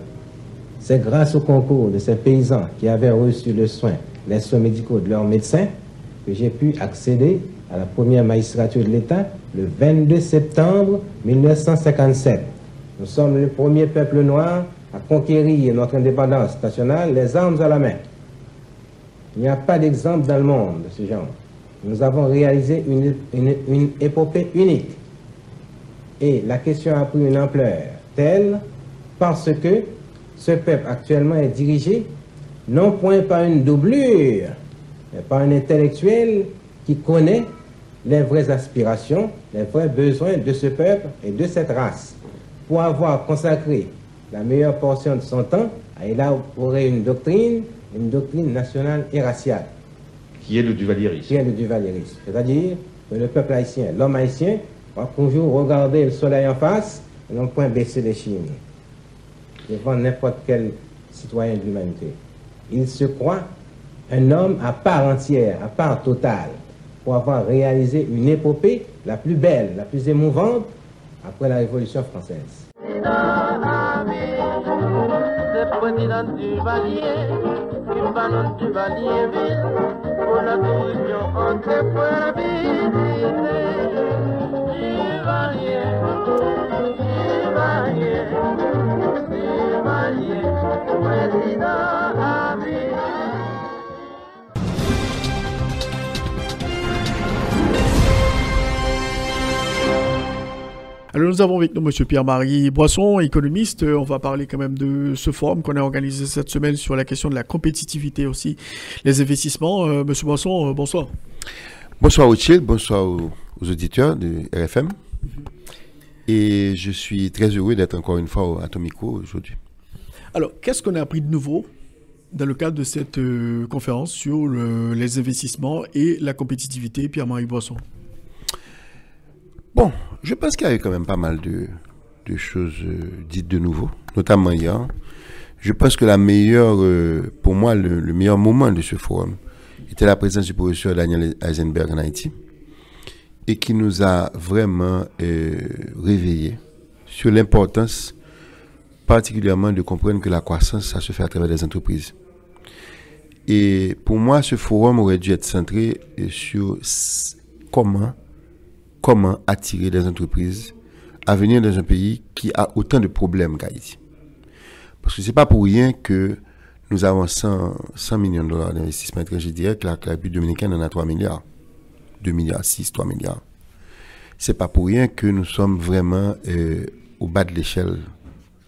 C'est grâce au concours de ces paysans qui avaient reçu les soins médicaux de leurs médecins que j'ai pu accéder à la première magistrature de l'État le 22 septembre 1957. Nous sommes le premier peuple noir à conquérir notre indépendance nationale, les armes à la main. Il n'y a pas d'exemple dans le monde de ce genre. Nous avons réalisé une épopée unique. Et la question a pris une ampleur telle parce que ce peuple actuellement est dirigé non point par une doublure, mais par un intellectuel qui connaît les vraies aspirations, les vrais besoins de ce peuple et de cette race, pour avoir consacré la meilleure portion de son temps à élaborer une doctrine nationale et raciale. Qui est le duvalierisme. Qui est le duvalierisme. C'est-à-dire que le peuple haïtien, l'homme haïtien, va toujours regarder le soleil en face et non point baisser les chines devant n'importe quel citoyen de l'humanité. Il se croit un homme à part entière, à part totale, pour avoir réalisé une épopée la plus belle, la plus émouvante après la Révolution française. Alors nous avons avec nous M. Pierre-Marie Boisson, économiste. On va parler quand même de ce forum qu'on a organisé cette semaine sur la question de la compétitivité aussi, les investissements. M. Boisson, bonsoir. Bonsoir Rothschild, bonsoir aux auditeurs de RFM. Et je suis très heureux d'être encore une fois à Atomico aujourd'hui. Alors, qu'est-ce qu'on a appris de nouveau dans le cadre de cette conférence sur les investissements et la compétitivité, Pierre-Marie Boisson? Bon, je pense qu'il y a eu quand même pas mal de choses dites de nouveau, notamment hier. Je pense que pour moi, le meilleur moment de ce forum était la présence du professeur Daniel Eisenberg en Haïti et qui nous a vraiment réveillés sur l'importance particulièrement de comprendre que la croissance, ça se fait à travers les entreprises. Et pour moi, ce forum aurait dû être centré sur comment attirer des entreprises à venir dans un pays qui a autant de problèmes qu'Haïti. Parce que c'est pas pour rien que nous avons 100 millions de dollars d'investissement étranger direct, la République dominicaine en a 3 milliards. 2 milliards 6, 3 milliards. C'est pas pour rien que nous sommes vraiment au bas de l'échelle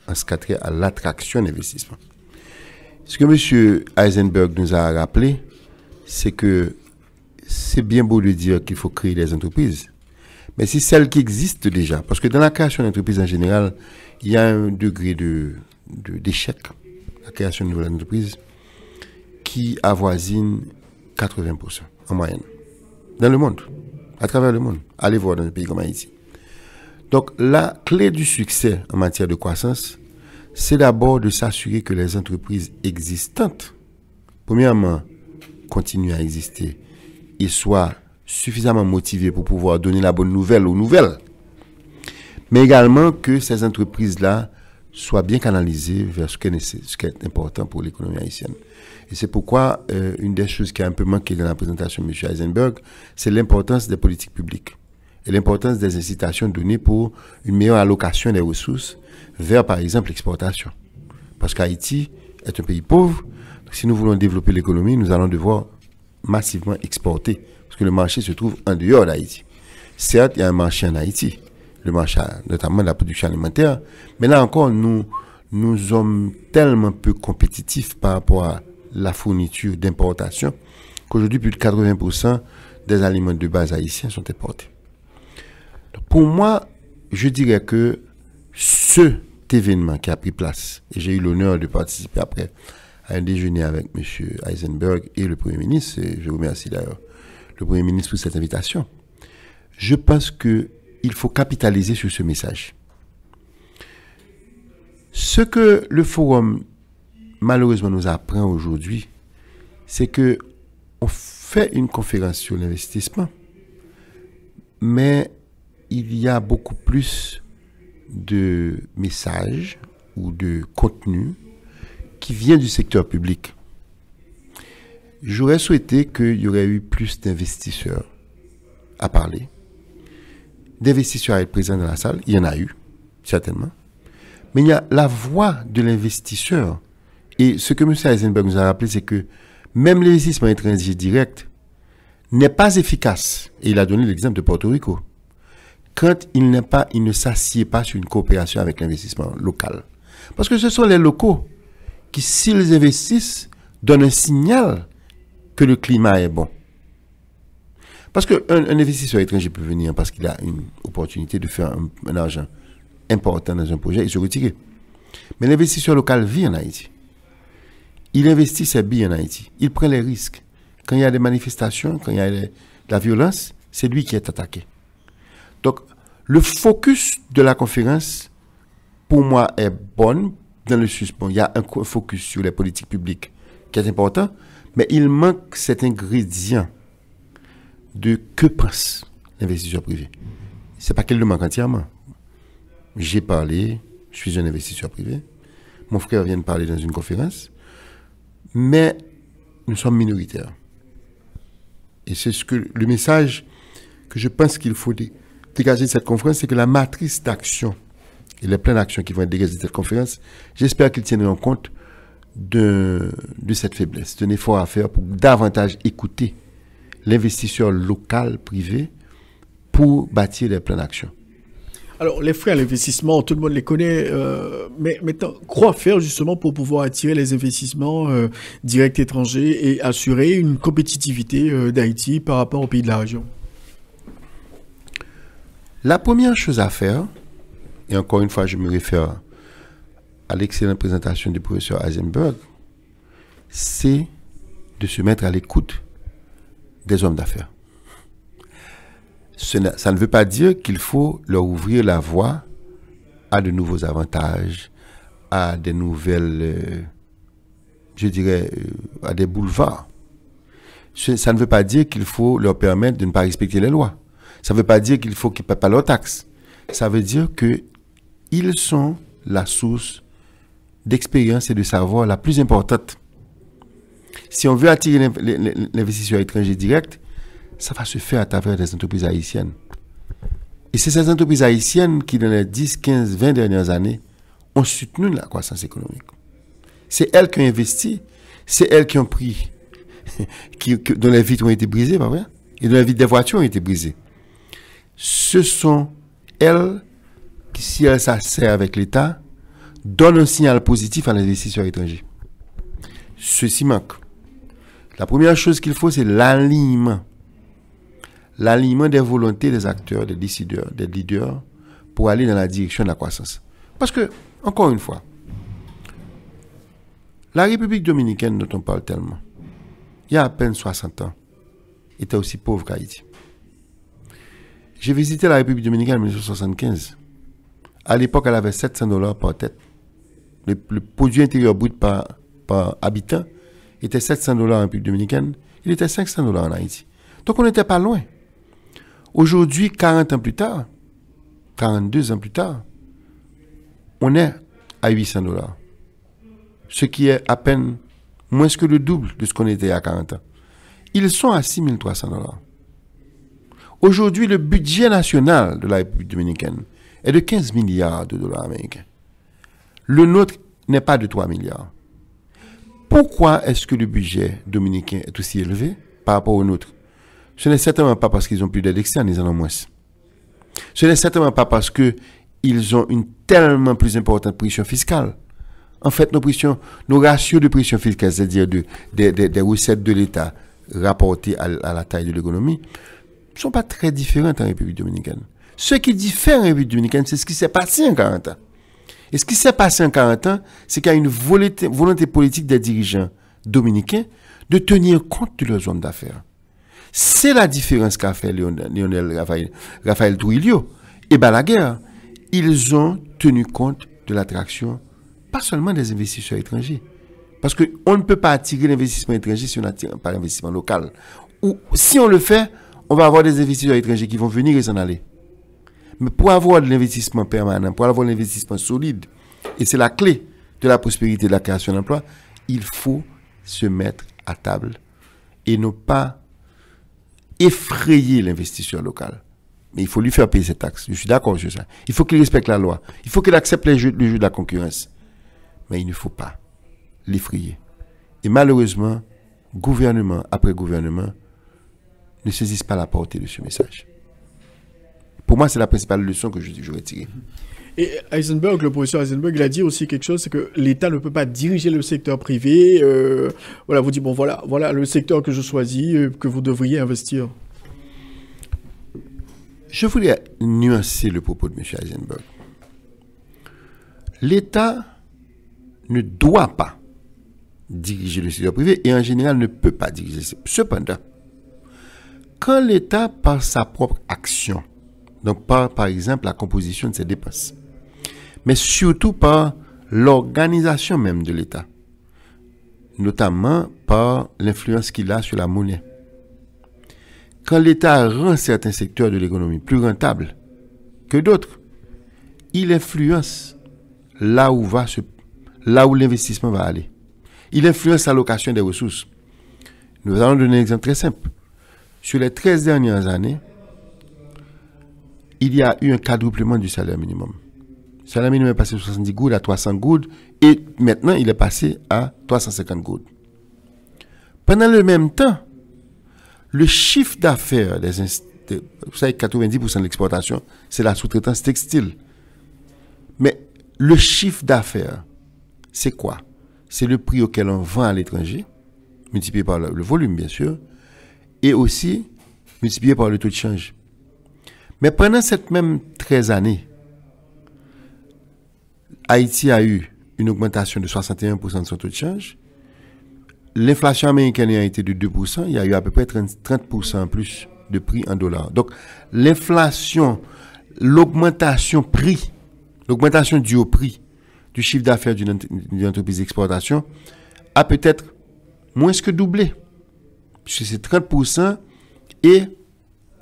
en ce qui a trait à l'attraction d'investissement. Ce que M. Eisenberg nous a rappelé, c'est que c'est bien beau de dire qu'il faut créer des entreprises, mais c'est celles qui existent déjà. Parce que dans la création d'entreprises en général, il y a un degré d'échec. La création de nouvelles entreprises qui avoisine 80% en moyenne. Dans le monde, à travers le monde. Allez voir dans un pays comme Haïti. Donc, la clé du succès en matière de croissance, c'est d'abord de s'assurer que les entreprises existantes, premièrement, continuent à exister et soient suffisamment motivées pour pouvoir donner la bonne nouvelle aux nouvelles. Mais également que ces entreprises-là soient bien canalisées vers ce qui est important pour l'économie haïtienne. Et c'est pourquoi une des choses qui a un peu manqué dans la présentation de M. Eisenberg, c'est l'importance des politiques publiques et l'importance des incitations données pour une meilleure allocation des ressources vers, par exemple, l'exportation. Parce qu'Haïti est un pays pauvre. Donc, si nous voulons développer l'économie, nous allons devoir massivement exporter. Parce que le marché se trouve en dehors d'Haïti. Certes, il y a un marché en Haïti, le marché notamment de la production alimentaire. Mais là encore, nous sommes tellement peu compétitifs par rapport à la fourniture d'importation qu'aujourd'hui, plus de 80% des aliments de base haïtiens sont importés. Donc, pour moi, je dirais que cet événement qui a pris place, et j'ai eu l'honneur de participer après à un déjeuner avec M. Eisenberg et le Premier ministre, et je remercie d'ailleurs le Premier ministre pour cette invitation, je pense qu'il faut capitaliser sur ce message. Ce que le forum malheureusement nous apprend aujourd'hui, c'est que on fait une conférence sur l'investissement, mais il y a beaucoup plus de messages ou de contenu qui vient du secteur public. J'aurais souhaité qu'il y aurait eu plus d'investisseurs à parler, d'investisseurs à être présents dans la salle. Il y en a eu, certainement. Mais il y a la voix de l'investisseur. Et ce que M. Eisenberg nous a rappelé, c'est que même l'investissement étranger direct n'est pas efficace. Et il a donné l'exemple de Porto Rico. Quand il ne s'assied pas sur une coopération avec l'investissement local. Parce que ce sont les locaux qui, s'ils investissent, donnent un signal que le climat est bon. Parce qu'un investisseur étranger peut venir parce qu'il a une opportunité de faire un argent important dans un projet et se retirer. Mais l'investisseur local vit en Haïti. Il investit ses billes en Haïti. Il prend les risques. Quand il y a des manifestations, quand il y a de la violence, c'est lui qui est attaqué. Donc, le focus de la conférence, pour moi, est bon dans le suspens. Il y a un focus sur les politiques publiques qui est important, mais il manque cet ingrédient de que pense l'investisseur privé. C'est pas qu'il le manque entièrement. J'ai parlé, je suis un investisseur privé. Mon frère vient de parler dans une conférence, mais nous sommes minoritaires. Et c'est le message que je pense qu'il faut dégager de cette conférence, c'est que la matrice d'action et les plans d'action qui vont être dégagés de cette conférence, j'espère qu'ils tiendront compte de cette faiblesse, d'un effort à faire pour davantage écouter l'investisseur local, privé, pour bâtir les plans d'action. Alors, les frais à l'investissement, tout le monde les connaît, mais maintenant, quoi faire justement pour pouvoir attirer les investissements directs étrangers et assurer une compétitivité d'Haïti par rapport aux pays de la région? La première chose à faire, et encore une fois, je me réfère à l'excellente présentation du professeur Heisenberg, c'est de se mettre à l'écoute des hommes d'affaires. Ça ne veut pas dire qu'il faut leur ouvrir la voie à de nouveaux avantages, à des nouvelles, je dirais, à des boulevards. Ça ne veut pas dire qu'il faut leur permettre de ne pas respecter les lois. Ça ne veut pas dire qu'il faut qu'ils ne paient pas leurs taxes. Ça veut dire qu'ils sont la source d'expérience et de savoir la plus importante. Si on veut attirer l'investisseur étranger direct, ça va se faire à travers des entreprises haïtiennes. Et c'est ces entreprises haïtiennes qui, dans les 10, 15, 20 dernières années, ont soutenu la croissance économique. C'est elles qui ont investi, c'est elles qui ont pris, dont les vitres ont été brisées, pas vrai? Et dont les vitres des voitures ont été brisées. Ce sont elles qui, si elles s'assèrent avec l'État, donnent un signal positif à l'investisseur étranger. Ceci manque. La première chose qu'il faut, c'est l'alignement. L'alignement des volontés des acteurs, des décideurs, des leaders pour aller dans la direction de la croissance. Parce que, encore une fois, la République dominicaine dont on parle tellement, il y a à peine 60 ans, était aussi pauvre qu'Haïti. J'ai visité la République dominicaine en 1975. À l'époque, elle avait $700 par tête. Le produit intérieur brut par habitant était $700 en République dominicaine. Il était $500 en Haïti. Donc, on n'était pas loin. Aujourd'hui, 40 ans plus tard, 42 ans plus tard, on est à $800. Ce qui est à peine moins que le double de ce qu'on était à 40 ans. Ils sont à $6,300. Aujourd'hui, le budget national de la République dominicaine est de 15 milliards de dollars américains. Le nôtre n'est pas de 3 milliards. Pourquoi est-ce que le budget dominicain est aussi élevé par rapport au nôtre? Ce n'est certainement pas parce qu'ils ont plus d'aide externe, ils en ont moins. Ce n'est certainement pas parce qu'ils ont une tellement plus importante pression fiscale. En fait, nos ratios de pression fiscale, c'est-à-dire des recettes de l'État rapportées à la taille de l'économie, ne sont pas très différentes en République dominicaine. Ce qui diffère en République dominicaine, c'est ce qui s'est passé en 40 ans. Et ce qui s'est passé en 40 ans, c'est qu'il y a une volonté politique des dirigeants dominicains de tenir compte de leurs zones d'affaires. C'est la différence qu'a fait Raphaël Trujillo et Balaguer. Ils ont tenu compte de l'attraction, pas seulement des investisseurs étrangers. Parce qu'on ne peut pas attirer l'investissement étranger si on n'attire pas l'investissement local. Ou si on le fait, on va avoir des investisseurs étrangers qui vont venir et s'en aller. Mais pour avoir de l'investissement permanent, pour avoir l'investissement solide, et c'est la clé de la prospérité et de la création d'emplois, il faut se mettre à table et ne pas effrayer l'investisseur local. Mais il faut lui faire payer ses taxes. Je suis d'accord sur ça. Il faut qu'il respecte la loi. Il faut qu'il accepte le jeu de la concurrence. Mais il ne faut pas l'effrayer. Et malheureusement, gouvernement après gouvernement ne saisissent pas la portée de ce message. Pour moi, c'est la principale leçon que je retire. Et Heisenberg, le professeur Heisenberg, il a dit aussi quelque chose, c'est que l'État ne peut pas diriger le secteur privé. Voilà, vous dit, bon, voilà le secteur que je choisis, que vous devriez investir. Je voulais nuancer le propos de M. Heisenberg. L'État ne doit pas diriger le secteur privé et en général ne peut pas diriger. Cependant, quand l'État, par sa propre action, donc par exemple la composition de ses dépenses, mais surtout par l'organisation même de l'État, notamment par l'influence qu'il a sur la monnaie. Quand l'État rend certains secteurs de l'économie plus rentables que d'autres, il influence là où l'investissement va aller. Il influence l'allocation des ressources. Nous allons donner un exemple très simple. Sur les 13 dernières années, il y a eu un quadruplement du salaire minimum. Le salaire minimum est passé de 70 gouttes à 300 gouttes et maintenant il est passé à 350 gouttes. Pendant le même temps, le chiffre d'affaires Vous savez, 90% de l'exportation, c'est la sous-traitance textile. Mais le chiffre d'affaires, c'est quoi? C'est le prix auquel on vend à l'étranger, multiplié par le volume, bien sûr, et aussi multiplié par le taux de change. Mais pendant cette même 13 années, Haïti a eu une augmentation de 61% de son taux de change. L'inflation américaine a été de 2%. Il y a eu à peu près 30% en plus de prix en dollars. Donc, l'inflation, l'augmentation due au prix du chiffre d'affaires d'une entreprise d'exportation a peut-être moins que doublé. Puisque c'est 30% et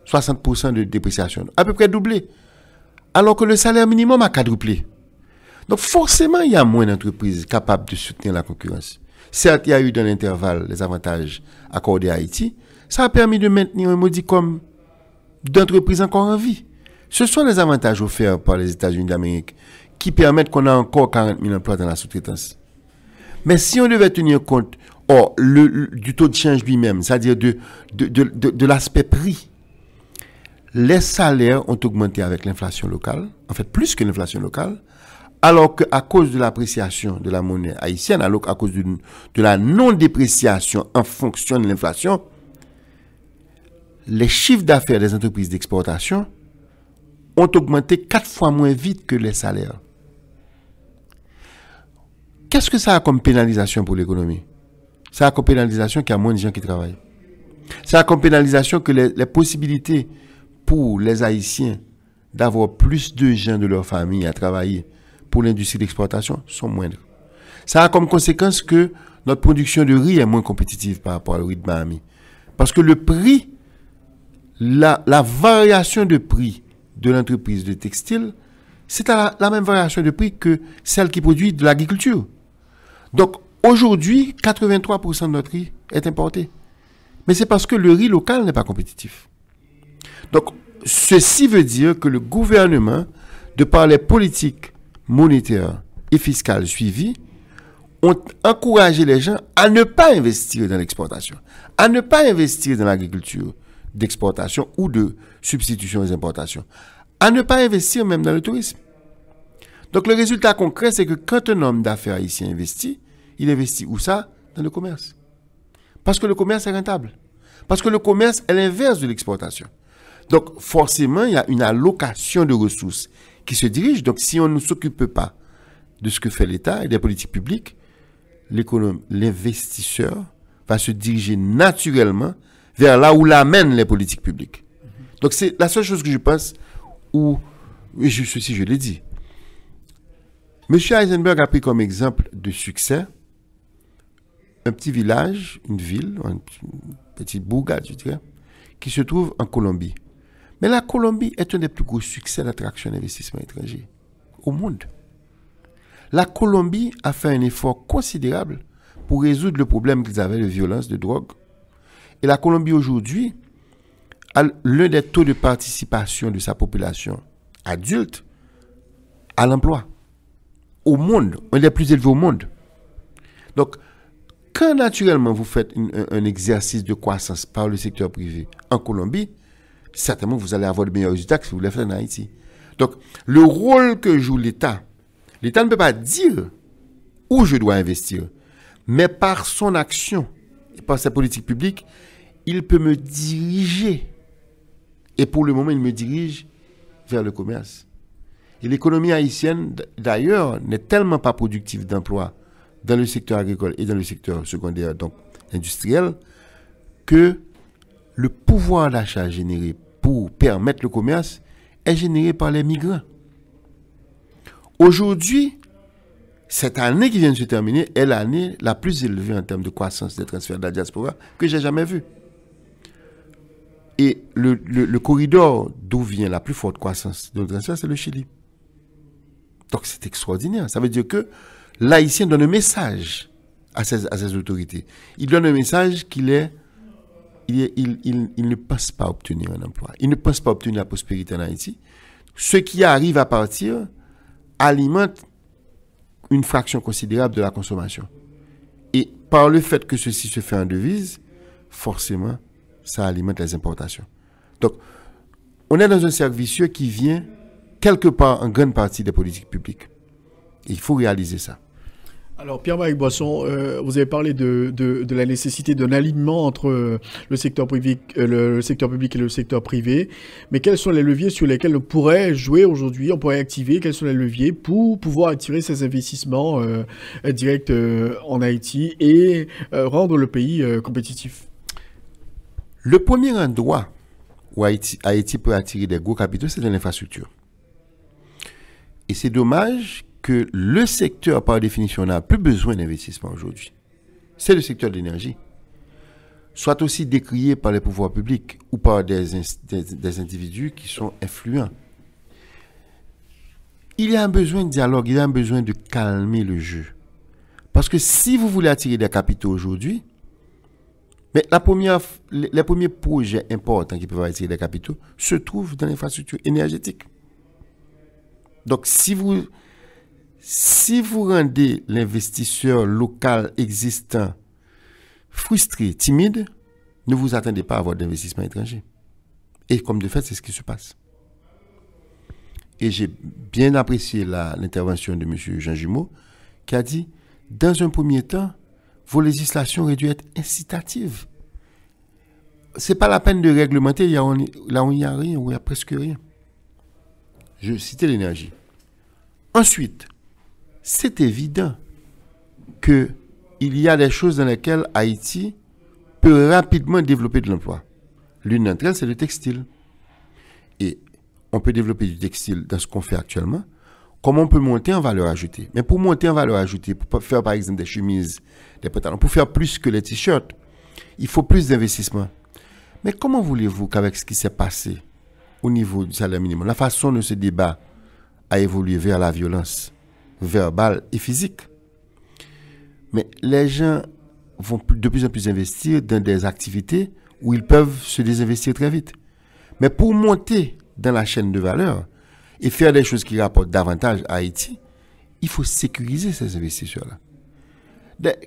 60% de dépréciation. À peu près doublé. Alors que le salaire minimum a quadruplé. Donc forcément, il y a moins d'entreprises capables de soutenir la concurrence. Certes, il y a eu dans l'intervalle les avantages accordés à Haïti. Ça a permis de maintenir un modicum d'entreprises encore en vie. Ce sont les avantages offerts par les États-Unis d'Amérique qui permettent qu'on a encore 40 000 emplois dans la sous-traitance. Mais si on devait tenir compte du taux de change lui-même, c'est-à-dire de l'aspect prix, les salaires ont augmenté avec l'inflation locale, en fait plus que l'inflation locale, alors qu'à cause de l'appréciation de la monnaie haïtienne, alors qu'à cause de la non-dépréciation en fonction de l'inflation, les chiffres d'affaires des entreprises d'exportation ont augmenté 4 fois moins vite que les salaires. Qu'est-ce que ça a comme pénalisation pour l'économie? Ça a comme pénalisation qu'il y a moins de gens qui travaillent. Ça a comme pénalisation que les possibilités pour les Haïtiens d'avoir plus de gens de leur famille à travailler pour l'industrie d'exportation sont moindres. Ça a comme conséquence que notre production de riz est moins compétitive par rapport au riz de Miami. Parce que le prix, la variation de prix de l'entreprise de textile, c'est la même variation de prix que celle qui produit de l'agriculture. Donc, aujourd'hui, 83% de notre riz est importé. Mais c'est parce que le riz local n'est pas compétitif. Donc, ceci veut dire que le gouvernement, de par les politiques monétaires et fiscales suivies, ont encouragé les gens à ne pas investir dans l'exportation, à ne pas investir dans l'agriculture d'exportation ou de substitution aux importations, à ne pas investir même dans le tourisme. Donc le résultat concret, c'est que quand un homme d'affaires haïtien investit, il investit où ça? Dans le commerce. Parce que le commerce est rentable. Parce que le commerce est l'inverse de l'exportation. Donc forcément, il y a une allocation de ressources qui se dirige. Donc si on ne s'occupe pas de ce que fait l'État et des politiques publiques, l'investisseur va se diriger naturellement vers là où l'amènent les politiques publiques. Donc c'est la seule chose que je pense où, ceci je l'ai dit, M. Heisenberg a pris comme exemple de succès un petit village, une ville, une petite bourgade, je dirais, qui se trouve en Colombie. Mais la Colombie est un des plus gros succès d'attraction d'investissement étranger au monde. La Colombie a fait un effort considérable pour résoudre le problème qu'ils avaient de violence, de drogue. Et la Colombie aujourd'hui a l'un des taux de participation de sa population adulte à l'emploi au monde, un des plus élevés au monde. Donc, quand naturellement vous faites un exercice de croissance par le secteur privé en Colombie, certainement vous allez avoir de meilleurs résultats que si vous le faites en Haïti. Donc, le rôle que joue l'État, l'État ne peut pas dire où je dois investir, mais par son action et par sa politique publique, il peut me diriger. Et pour le moment, il me dirige vers le commerce. Et l'économie haïtienne, d'ailleurs, n'est tellement pas productive d'emploi dans le secteur agricole et dans le secteur secondaire, donc industriel, que le pouvoir d'achat généré pour permettre le commerce est généré par les migrants. Aujourd'hui, cette année qui vient de se terminer est l'année la plus élevée en termes de croissance des transferts de la diaspora que j'ai jamais vue. Et le corridor d'où vient la plus forte croissance de nos transferts, c'est le Chili. Donc c'est extraordinaire. Ça veut dire que l'Haïtien donne un message à ses autorités. Il donne un message qu'il ne pense pas obtenir un emploi. Il ne pense pas obtenir la prospérité en Haïti. Ce qui arrive à partir alimente une fraction considérable de la consommation. Et par le fait que ceci se fait en devise, forcément, ça alimente les importations. Donc, on est dans un cercle vicieux qui vient quelque part en grande partie des politiques publiques. Il faut réaliser ça. Alors, Pierre-Marie Boisson, vous avez parlé de la nécessité d'un alignement entre le secteur public et le secteur privé. Mais quels sont les leviers sur lesquels on pourrait jouer aujourd'hui, on pourrait activer? Quels sont les leviers pour pouvoir attirer ces investissements directs en Haïti et rendre le pays compétitif? Le premier endroit où Haïti peut attirer des gros capitaux, c'est dans l'infrastructure. Et c'est dommage que le secteur, par définition, n'a plus besoin d'investissement aujourd'hui. C'est le secteur de l'énergie. Soit aussi décrié par les pouvoirs publics ou par des individus qui sont influents. Il y a un besoin de dialogue, il y a un besoin de calmer le jeu. Parce que si vous voulez attirer des capitaux aujourd'hui, mais les premiers projets importants qui peuvent attirer des capitaux se trouvent dans l'infrastructure énergétique. Donc, si vous rendez l'investisseur local existant frustré, timide, ne vous attendez pas à avoir d'investissement étranger. Et comme de fait, c'est ce qui se passe. Et j'ai bien apprécié l'intervention de M. Jean Jumeau, qui a dit, dans un premier temps, vos législations auraient dû être incitatives. Ce n'est pas la peine de réglementer là où il n'y a rien, où il n'y a presque rien. Je citais l'énergie. Ensuite, c'est évident qu'il y a des choses dans lesquelles Haïti peut rapidement développer de l'emploi. L'une d'entre elles, c'est le textile. Et on peut développer du textile dans ce qu'on fait actuellement, comme on peut monter en valeur ajoutée. Mais pour monter en valeur ajoutée, pour faire par exemple des chemises, des pantalons, pour faire plus que les t-shirts, il faut plus d'investissement. Mais comment voulez-vous qu'avec ce qui s'est passé au niveau du salaire minimum, la façon dont ce débat a évolué vers la violence verbale et physique, mais les gens vont de plus en plus investir dans des activités où ils peuvent se désinvestir très vite. Mais pour monter dans la chaîne de valeur et faire des choses qui rapportent davantage à Haïti, il faut sécuriser ces investisseurs-là.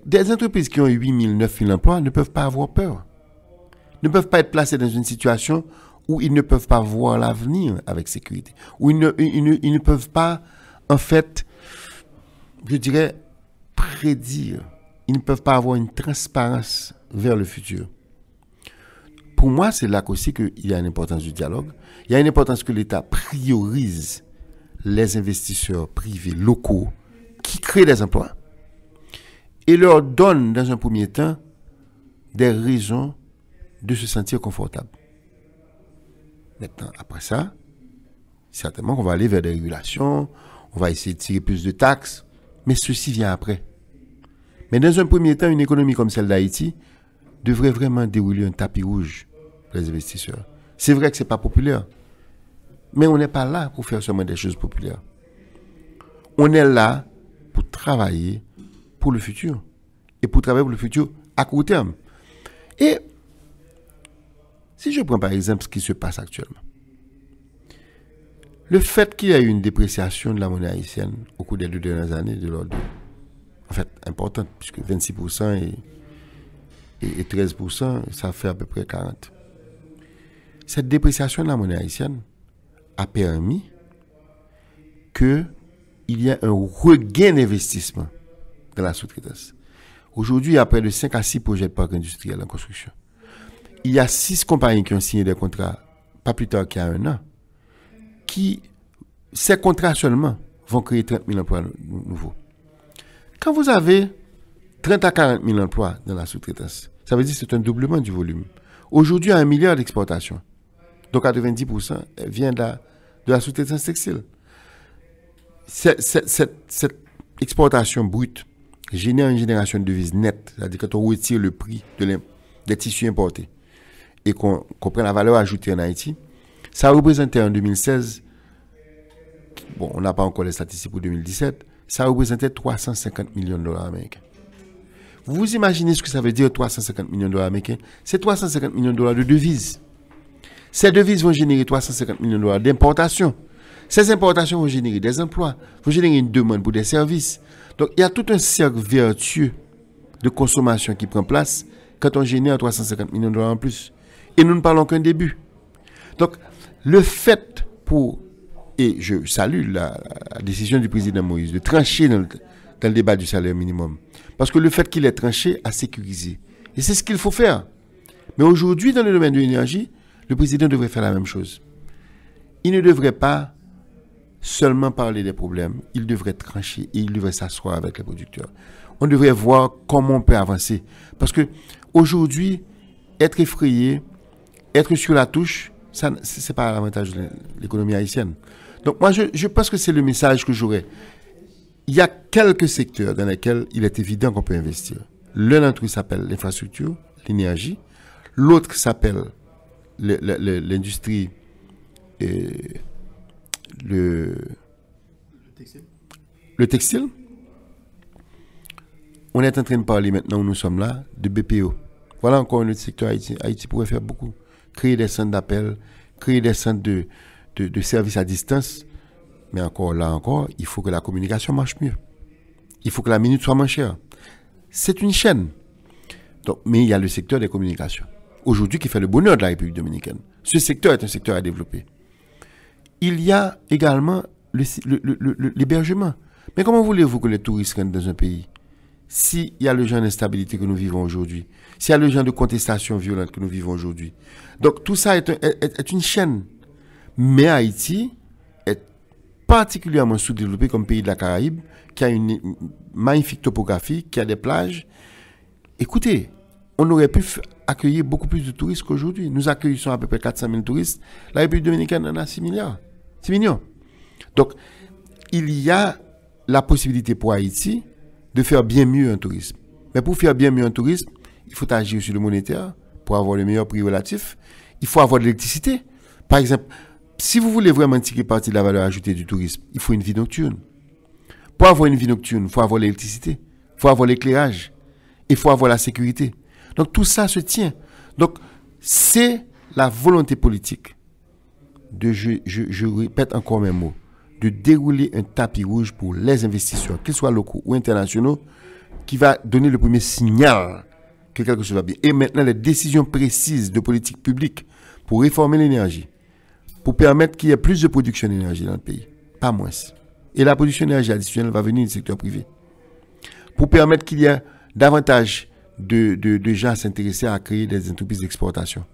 Des entreprises qui ont 8 000, 9 000 emplois ne peuvent pas avoir peur. Ne peuvent pas être placées dans une situation où ils ne peuvent pas voir l'avenir avec sécurité. Où ils ne peuvent pas, en fait, je dirais, prédire. Ils ne peuvent pas avoir une transparence vers le futur. Pour moi, c'est là aussi qu'il y a une importance du dialogue. Il y a une importance que l'État priorise les investisseurs privés locaux qui créent des emplois et leur donne, dans un premier temps, des raisons de se sentir confortable. Maintenant, après ça, certainement qu'on va aller vers des régulations, on va essayer de tirer plus de taxes, mais ceci vient après. Mais dans un premier temps, une économie comme celle d'Haïti devrait vraiment dérouler un tapis rouge pour les investisseurs. C'est vrai que ce n'est pas populaire, mais on n'est pas là pour faire seulement des choses populaires. On est là pour travailler pour le futur, et pour travailler pour le futur à court terme. Et si je prends par exemple ce qui se passe actuellement, le fait qu'il y a eu une dépréciation de la monnaie haïtienne au cours des 2 dernières années, de l'ordre, en fait, importante, puisque 26% et 13%, ça fait à peu près 40%. Cette dépréciation de la monnaie haïtienne a permis qu'il y ait un regain d'investissement dans la sous-traitance. Aujourd'hui, il y a près de 5 à 6 projets de parcs industriels en construction. Il y a 6 compagnies qui ont signé des contrats, pas plus tard qu'il y a 1 an, ces contrats seulement vont créer 30 000 emplois nouveaux. Quand vous avez 30 à 40 000 emplois dans la sous-traitance, ça veut dire que c'est un doublement du volume. Aujourd'hui, il y a 1 milliard d'exportations. Donc, 90% vient de la sous-traitance textile. Cette exportation brute génère une génération de devises nettes. C'est-à-dire quand on retire le prix des tissus importés et qu'on prend la valeur ajoutée en Haïti, ça représentait en 2016, bon, on n'a pas encore les statistiques pour 2017, ça représentait 350 millions de dollars américains. Vous imaginez ce que ça veut dire 350 millions de dollars américains? C'est 350 millions de dollars de devises. Ces devises vont générer 350 millions de dollars d'importation. Ces importations vont générer des emplois, vont générer une demande pour des services. Donc, il y a tout un cercle vertueux de consommation qui prend place quand on génère 350 millions de dollars en plus. Et nous ne parlons qu'un début. Donc, Le fait et je salue la décision du président Moïse de trancher dans le débat du salaire minimum. Parce que le fait qu'il ait tranché a sécurisé. Et c'est ce qu'il faut faire. Mais aujourd'hui, dans le domaine de l'énergie, le président devrait faire la même chose. Il ne devrait pas seulement parler des problèmes, il devrait trancher et il devrait s'asseoir avec les producteurs. On devrait voir comment on peut avancer. Parce que aujourd'hui, être effrayé, être sur la touche, ça, c'est pas l'avantage de l'économie haïtienne. Donc moi, je pense que c'est le message que j'aurais. Il y a quelques secteurs dans lesquels il est évident qu'on peut investir. L'un d'entre eux s'appelle l'infrastructure, l'énergie. L'autre s'appelle l'industrie, le textile. On est en train de parler maintenant où nous sommes là de BPO. Voilà encore un autre secteur Haïti. Haïti pourrait faire beaucoup. Créer des centres d'appel, créer des centres de services à distance. Mais encore, il faut que la communication marche mieux. Il faut que la minute soit moins chère. C'est une chaîne. Donc, mais il y a le secteur des communications. Aujourd'hui, qui fait le bonheur de la République dominicaine. Ce secteur est un secteur à développer. Il y a également l'hébergement. Mais comment voulez-vous que les touristes rentrent dans un pays s'il y a le genre d'instabilité que nous vivons aujourd'hui, s'il y a le genre de contestation violente que nous vivons aujourd'hui? Donc, tout ça est une chaîne. Mais Haïti est particulièrement sous-développé comme pays de la Caraïbe, qui a une magnifique topographie, qui a des plages. Écoutez, on aurait pu accueillir beaucoup plus de touristes qu'aujourd'hui. Nous accueillons à peu près 400 000 touristes. La République dominicaine en a 6 millions. Donc, il y a la possibilité pour Haïti de faire bien mieux un tourisme. Mais pour faire bien mieux un tourisme, il faut agir sur le monétaire pour avoir le meilleur prix relatif. Il faut avoir de l'électricité. Par exemple, si vous voulez vraiment tirer parti de la valeur ajoutée du tourisme, il faut une vie nocturne. Pour avoir une vie nocturne, il faut avoir l'électricité, il faut avoir l'éclairage, il faut avoir la sécurité. Donc tout ça se tient. Donc c'est la volonté politique de, je répète encore mes mots, de dérouler un tapis rouge pour les investisseurs, qu'ils soient locaux ou internationaux, qui va donner le premier signal que quelque chose va bien. Et maintenant, les décisions précises de politique publique pour réformer l'énergie, pour permettre qu'il y ait plus de production d'énergie dans le pays, pas moins. Et la production d'énergie additionnelle va venir du secteur privé. Pour permettre qu'il y ait davantage de gens à s'intéresser à créer des entreprises d'exportation.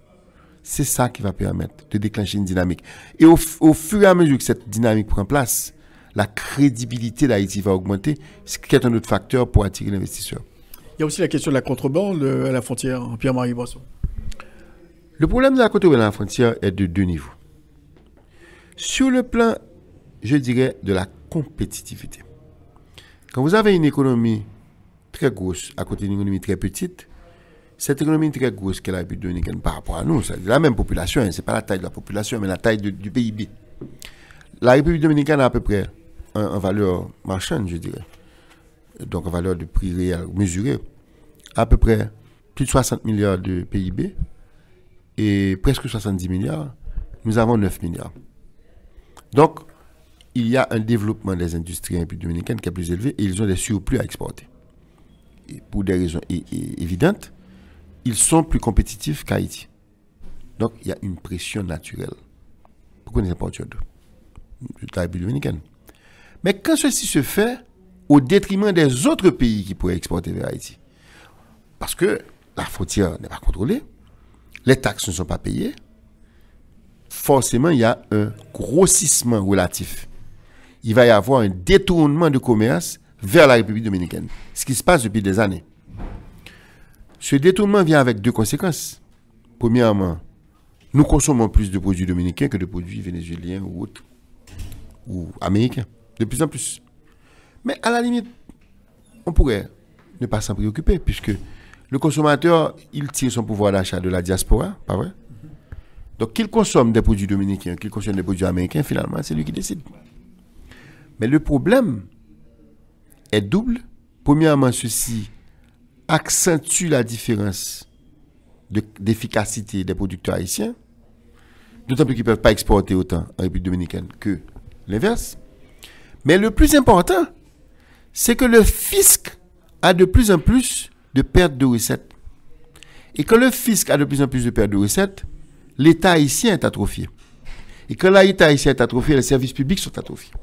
C'est ça qui va permettre de déclencher une dynamique. Et au fur et à mesure que cette dynamique prend place, la crédibilité d'Haïti va augmenter, ce qui est un autre facteur pour attirer l'investisseur. Il y a aussi la question de la contrebande à la frontière, Pierre-Marie Boisson. Le problème de la contrebande à la frontière est de deux niveaux. Sur le plan, je dirais, de la compétitivité. Quand vous avez une économie très grosse à côté d'une économie très petite, cette économie très grosse qu'est la République dominicaine par rapport à nous, c'est la même population, hein, ce n'est pas la taille de la population, mais la taille du PIB. La République dominicaine a à peu près en valeur marchande, je dirais, donc en valeur de prix réel mesuré, à peu près plus de 60 milliards de PIB et presque 70 milliards, nous avons 9 milliards. Donc, il y a un développement des industries en République dominicaine qui est plus élevé et ils ont des surplus à exporter. Et pour des raisons évidentes, ils sont plus compétitifs qu'Haïti. Donc, il y a une pression naturelle pour qu'on ait importer de la République dominicaine. Mais quand ceci se fait au détriment des autres pays qui pourraient exporter vers Haïti, parce que la frontière n'est pas contrôlée, les taxes ne sont pas payées, forcément, il y a un grossissement relatif. Il va y avoir un détournement de commerce vers la République dominicaine. Ce qui se passe depuis des années. Ce détournement vient avec deux conséquences. Premièrement, nous consommons plus de produits dominicains que de produits vénézuéliens ou autres, ou américains, de plus en plus. Mais à la limite, on pourrait ne pas s'en préoccuper, puisque le consommateur, il tire son pouvoir d'achat de la diaspora, pas vrai? Donc qu'il consomme des produits dominicains, qu'il consomme des produits américains, finalement, c'est lui qui décide. Mais le problème est double. Premièrement, ceci accentue la différence d'efficacité des producteurs haïtiens, d'autant plus qu'ils ne peuvent pas exporter autant en République dominicaine que l'inverse. Mais le plus important, c'est que le fisc a de plus en plus de pertes de recettes. Et quand le fisc a de plus en plus de pertes de recettes, l'État haïtien est atrophié. Et quand l'État haïtien est atrophié, les services publics sont atrophiés.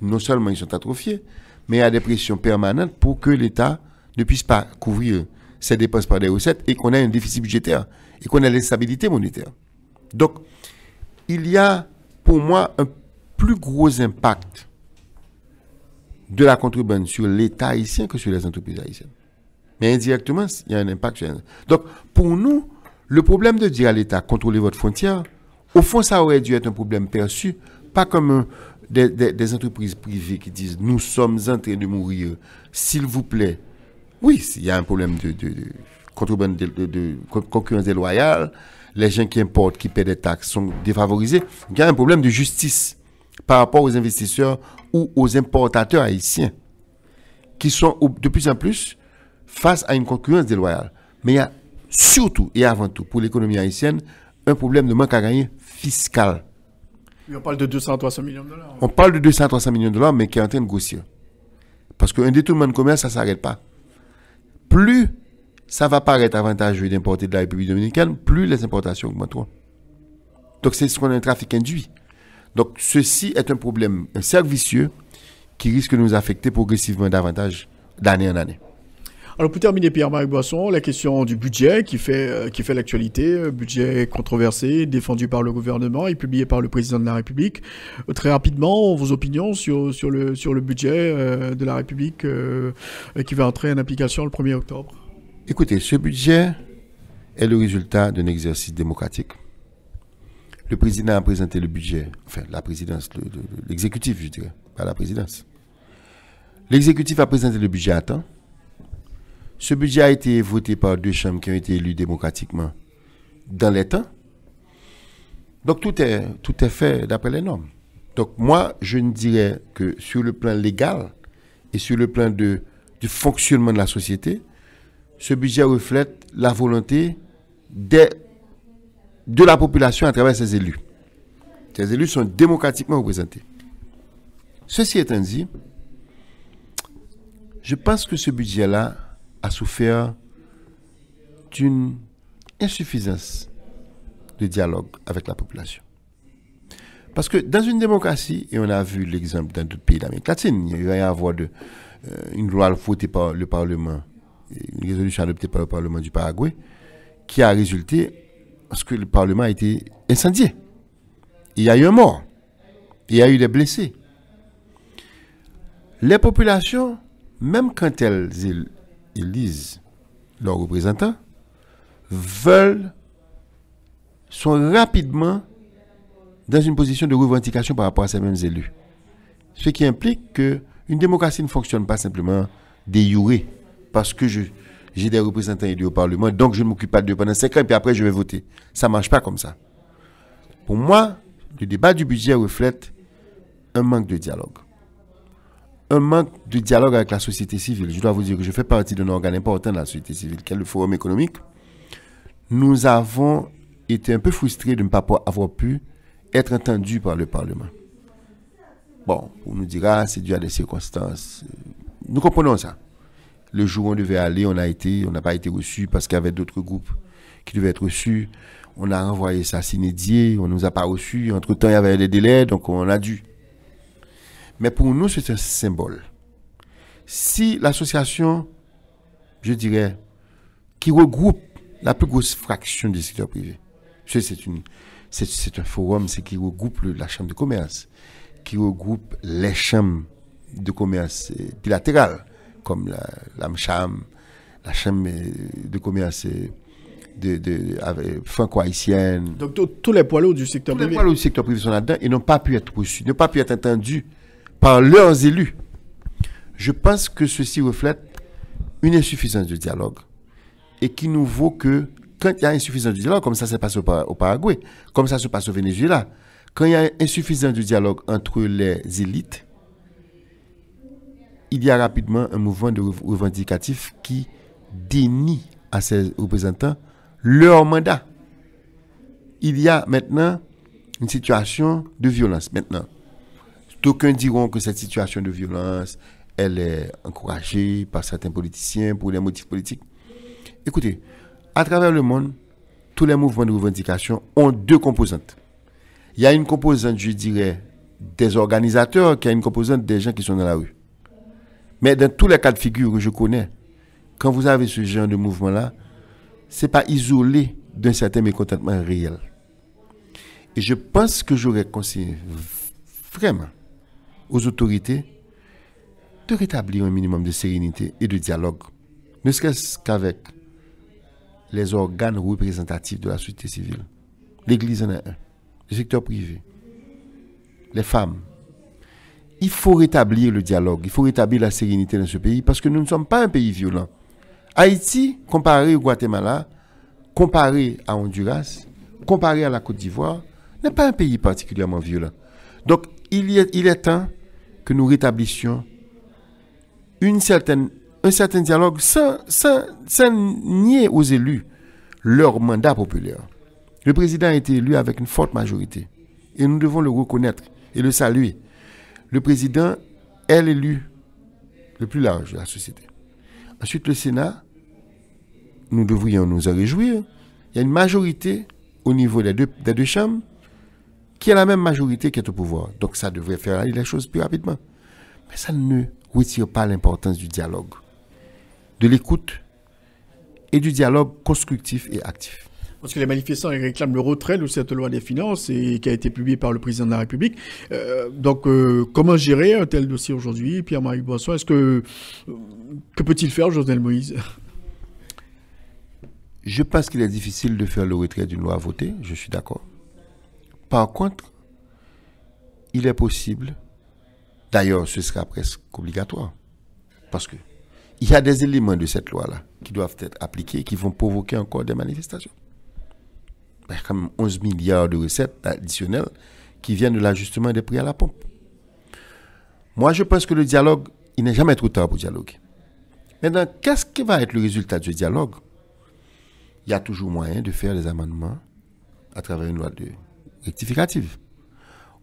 Non seulement ils sont atrophiés, mais il y a des pressions permanentes pour que l'État ne puisse pas couvrir ses dépenses par des recettes et qu'on ait un déficit budgétaire et qu'on ait l'instabilité monétaire. Donc, il y a pour moi un plus gros impact de la contrebande sur l'État haïtien que sur les entreprises haïtiennes. Mais indirectement, il y a un impact sur les... Donc, pour nous, le problème de dire à l'État, contrôlez votre frontière, au fond, ça aurait dû être un problème perçu, pas comme des entreprises privées qui disent, nous sommes en train de mourir, s'il vous plaît. Oui, il y a un problème de contrebande, de concurrence déloyale, les gens qui importent, qui paient des taxes sont défavorisés. Il y a un problème de justice par rapport aux investisseurs ou aux importateurs haïtiens qui sont de plus en plus face à une concurrence déloyale. Mais il y a surtout et avant tout pour l'économie haïtienne un problème de manque à gagner fiscal. Et on parle de 200-300 millions de dollars. On parle de 200-300 millions de dollars, mais qui est en train de grossir. Parce qu'un détournement de commerce, ça ne s'arrête pas. Plus ça va paraître avantageux d'importer de la République dominicaine, plus les importations augmenteront. Donc c'est ce qu'on a un trafic induit. Donc ceci est un problème, un cercle vicieux qui risque de nous affecter progressivement davantage d'année en année. Alors pour terminer, Pierre-Marc Boisson, la question du budget qui fait l'actualité, budget controversé, défendu par le gouvernement et publié par le président de la République. Très rapidement, vos opinions sur le budget de la République qui va entrer en application le 1er octobre. Écoutez, ce budget est le résultat d'un exercice démocratique. Le président a présenté le budget, enfin la présidence, l'exécutif, je dirais, pas la présidence. L'exécutif a présenté le budget à temps. Ce budget a été voté par 2 chambres qui ont été élues démocratiquement dans les temps. Donc tout est fait d'après les normes. Donc moi, je ne dirais que sur le plan légal et sur le plan du fonctionnement de la société, ce budget reflète la volonté de la population à travers ses élus. Ces élus sont démocratiquement représentés. Ceci étant dit, je pense que ce budget-là a souffert d'une insuffisance de dialogue avec la population. Parce que dans une démocratie, et on a vu l'exemple dans d'autres pays d'Amérique latine, il va y avoir une loi votée par le Parlement, une résolution adoptée par le Parlement du Paraguay, qui a résulté parce que le Parlement a été incendié. Il y a eu un mort. Il y a eu des blessés. Les populations, même quand elles élisent leurs représentants, sont rapidement dans une position de revendication par rapport à ces mêmes élus. Ce qui implique qu'une démocratie ne fonctionne pas simplement de jure, parce que j'ai des représentants élus au Parlement, donc je ne m'occupe pas d'eux pendant 5 ans et puis après je vais voter. Ça ne marche pas comme ça. Pour moi, le débat du budget reflète un manque de dialogue. Un manque de dialogue avec la société civile. Je dois vous dire que je fais partie d'un organe important de la société civile, qui est le Forum économique. Nous avons été un peu frustrés de ne pas avoir pu être entendus par le Parlement. Bon, on nous dira, c'est dû à des circonstances. Nous comprenons ça. Le jour où on devait aller, on n'a pas été reçus parce qu'il y avait d'autres groupes qui devaient être reçus. On a renvoyé ça s'inédier, on ne nous a pas reçus. Entre-temps, il y avait des délais, donc on a dû. Mais pour nous, c'est un symbole. Si l'association, je dirais, qui regroupe la plus grosse fraction du secteur privé, c'est un forum, c'est qui regroupe la chambre de commerce, qui regroupe les chambres de commerce bilatérales, comme la MCHAM, la chambre de commerce franco-haïtienne. Donc tous les poids lourds du secteur privé. Tous les poids lourds du secteur privé sont là-dedans et n'ont pas pu être reçus, n'ont pas pu être entendus par leurs élus. Je pense que ceci reflète une insuffisance de dialogue et qui nous vaut que quand il y a insuffisance de dialogue, comme ça se passe au Paraguay, comme ça se passe au Venezuela, quand il y a insuffisance de dialogue entre les élites, il y a rapidement un mouvement de revendicatif qui dénie à ses représentants leur mandat. Il y a maintenant une situation de violence. Maintenant, d'aucuns diront que cette situation de violence, elle est encouragée par certains politiciens pour des motifs politiques. Écoutez, à travers le monde, tous les mouvements de revendication ont 2 composantes. Il y a une composante, je dirais, des organisateurs, qui a une composante des gens qui sont dans la rue. Mais dans tous les cas de figure que je connais, quand vous avez ce genre de mouvement-là, ce n'est pas isolé d'un certain mécontentement réel. Et je pense que j'aurais conseillé vraiment aux autorités de rétablir un minimum de sérénité et de dialogue, ne serait-ce qu'avec les organes représentatifs de la société civile. L'Église en a un, le secteur privé, les femmes. Il faut rétablir le dialogue, il faut rétablir la sérénité dans ce pays parce que nous ne sommes pas un pays violent. Haïti, comparé au Guatemala, comparé à Honduras, comparé à la Côte d'Ivoire, n'est pas un pays particulièrement violent. Donc, il est temps que nous rétablissions un certain dialogue sans nier aux élus leur mandat populaire. Le président a été élu avec une forte majorité et nous devons le reconnaître et le saluer. Le président est l'élu le plus large de la société. Ensuite, le Sénat, nous devrions nous en réjouir. Il y a une majorité au niveau des deux chambres qui est la même majorité qui est au pouvoir. Donc ça devrait faire aller les choses plus rapidement. Mais ça ne retire pas l'importance du dialogue, de l'écoute et du dialogue constructif et actif. Parce que les manifestants ils réclament le retrait de cette loi des finances et qui a été publiée par le président de la République. Donc, comment gérer un tel dossier aujourd'hui, Pierre-Marie Boisson? Que peut-il faire, Jovenel Moïse? Je pense qu'il est difficile de faire le retrait d'une loi votée, je suis d'accord. Par contre, il est possible, d'ailleurs ce sera presque obligatoire, parce que il y a des éléments de cette loi-là qui doivent être appliqués, qui vont provoquer encore des manifestations. Il y a quand même 11 milliards de recettes additionnelles qui viennent de l'ajustement des prix à la pompe. Moi, je pense que le dialogue, il n'est jamais trop tard pour dialoguer. Maintenant, qu'est-ce qui va être le résultat du dialogue? Il y a toujours moyen de faire des amendements à travers une loi rectificative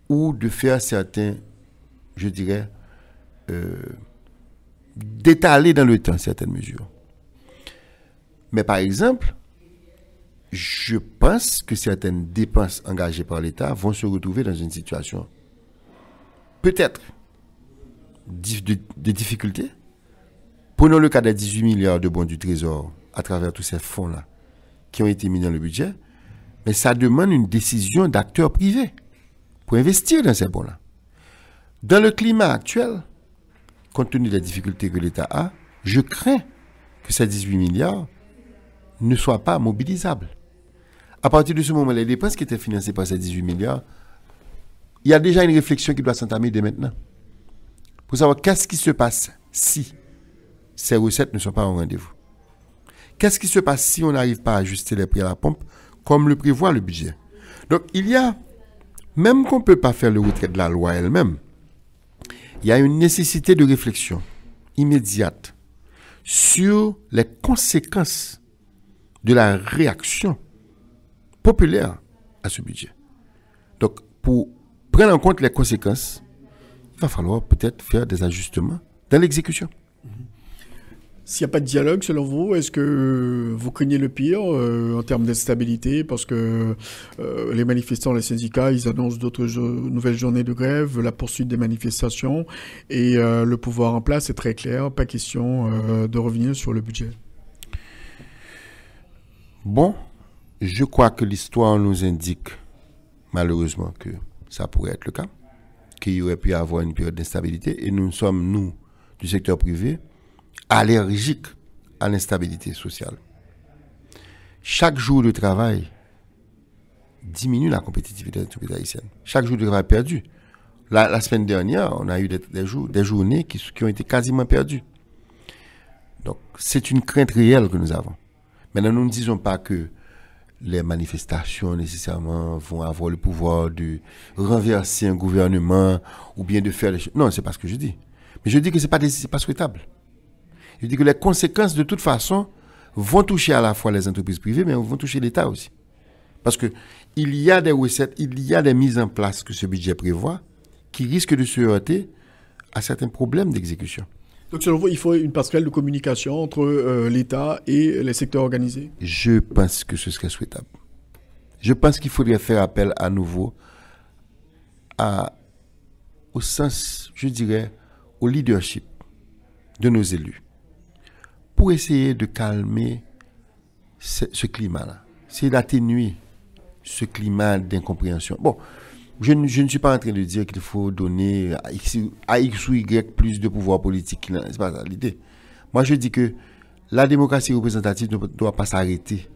ou de faire certains, je dirais, d'étaler dans le temps certaines mesures. Mais par exemple, je pense que certaines dépenses engagées par l'État vont se retrouver dans une situation peut-être de difficulté. Prenons le cas des 18 milliards de bons du Trésor à travers tous ces fonds-là qui ont été mis dans le budget, mais ça demande une décision d'acteurs privés pour investir dans ces bons-là. Dans le climat actuel, compte tenu des difficultés que l'État a, je crains que ces 18 milliards ne soient pas mobilisables. À partir de ce moment, les dépenses qui étaient financées par ces 18 milliards, il y a déjà une réflexion qui doit s'entamer dès maintenant pour savoir qu'est-ce qui se passe si ces recettes ne sont pas au rendez-vous. Qu'est-ce qui se passe si on n'arrive pas à ajuster les prix à la pompe comme le prévoit le budget? Donc, il y a, même qu'on ne peut pas faire le retrait de la loi elle-même, il y a une nécessité de réflexion immédiate sur les conséquences de la réaction populaire à ce budget. Donc, pour prendre en compte les conséquences, il va falloir peut-être faire des ajustements dans l'exécution. S'il n'y a pas de dialogue, selon vous, est-ce que vous craignez le pire en termes d'instabilité? Parce que les manifestants, les syndicats, ils annoncent d'autres nouvelles journées de grève, la poursuite des manifestations, et le pouvoir en place est très clair, pas question de revenir sur le budget. Bon, je crois que l'histoire nous indique, malheureusement, que ça pourrait être le cas, qu'il y aurait pu y avoir une période d'instabilité, et nous sommes, nous, du secteur privé, allergiques à l'instabilité sociale. Chaque jour de travail diminue la compétitivité de l'entreprise haïtienne. Chaque jour de travail perdu. La semaine dernière, on a eu des journées qui ont été quasiment perdues. Donc, c'est une crainte réelle que nous avons. Maintenant, nous ne disons pas que les manifestations nécessairement vont avoir le pouvoir de renverser un gouvernement ou bien de faire les choses. Non, c'est pas ce que je dis. Mais je dis que c'est pas souhaitable. Je dis que les conséquences, de toute façon, vont toucher à la fois les entreprises privées, mais vont toucher l'État aussi. Parce que il y a des recettes, il y a des mises en place que ce budget prévoit qui risquent de se heurter à certains problèmes d'exécution. Donc, selon vous, il faut une passerelle de communication entre l'État et les secteurs organisés? Je pense que ce serait souhaitable. Je pense qu'il faudrait faire appel à nouveau au sens, je dirais, au leadership de nos élus pour essayer de calmer ce climat-là. C'est d'atténuer ce climat d'incompréhension. Bon, je ne suis pas en train de dire qu'il faut donner à X ou Y plus de pouvoir politique. C'est pas ça l'idée. Moi, je dis que la démocratie représentative ne doit pas s'arrêter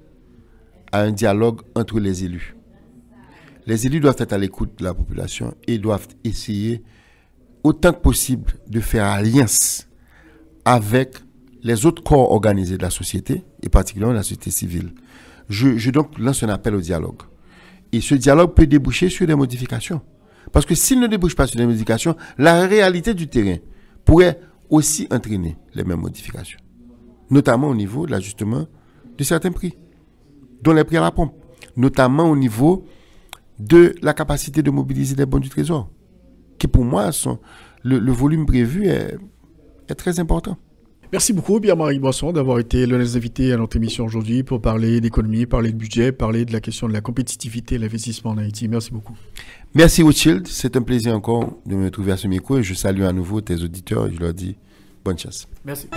à un dialogue entre les élus. Les élus doivent être à l'écoute de la population et doivent essayer autant que possible de faire alliance avec les autres corps organisés de la société et particulièrement la société civile. Je donc lance un appel au dialogue. Et ce dialogue peut déboucher sur des modifications. Parce que s'il ne débouche pas sur des modifications, la réalité du terrain pourrait aussi entraîner les mêmes modifications. Notamment au niveau de l'ajustement de certains prix, dont les prix à la pompe. Notamment au niveau de la capacité de mobiliser les bons du trésor. Qui pour moi, le volume prévu est très important. Merci beaucoup, Pierre-Marie Boisson, d'avoir été l'un des invités à notre émission aujourd'hui pour parler d'économie, parler de budget, parler de la question de la compétitivité et l'investissement en Haïti. Merci beaucoup. Merci, Rothschild. C'est un plaisir encore de me trouver à ce micro et je salue à nouveau tes auditeurs et je leur dis bonne chance. Merci.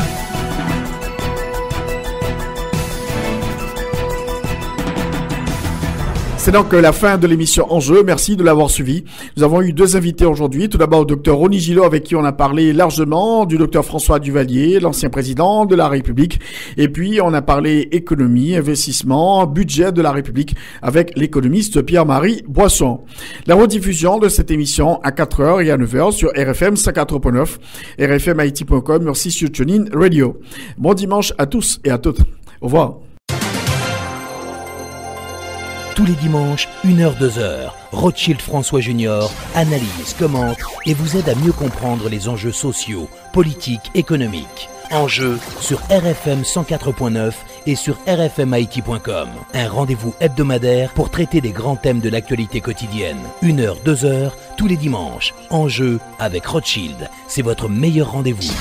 C'est donc la fin de l'émission Enjeu. Merci de l'avoir suivi. Nous avons eu deux invités aujourd'hui. Tout d'abord, le Dr Ronnie Gillot, avec qui on a parlé largement, du Dr François Duvalier, l'ancien président de la République. Et puis, on a parlé économie, investissement, budget de la République, avec l'économiste Pierre-Marie Boisson. La rediffusion de cette émission à 4h et à 9h sur RFM 104.9, rfmhaiti.com, merci sur TuneIn Radio. Bon dimanche à tous et à toutes. Au revoir. Tous les dimanches, 1h-2h, Rothschild François Junior analyse, commente et vous aide à mieux comprendre les enjeux sociaux, politiques, économiques. Enjeux sur RFM 104.9 et sur rfmhaiti.com. Un rendez-vous hebdomadaire pour traiter des grands thèmes de l'actualité quotidienne. 1h-2h, tous les dimanches. Enjeux avec Rothschild. C'est votre meilleur rendez-vous.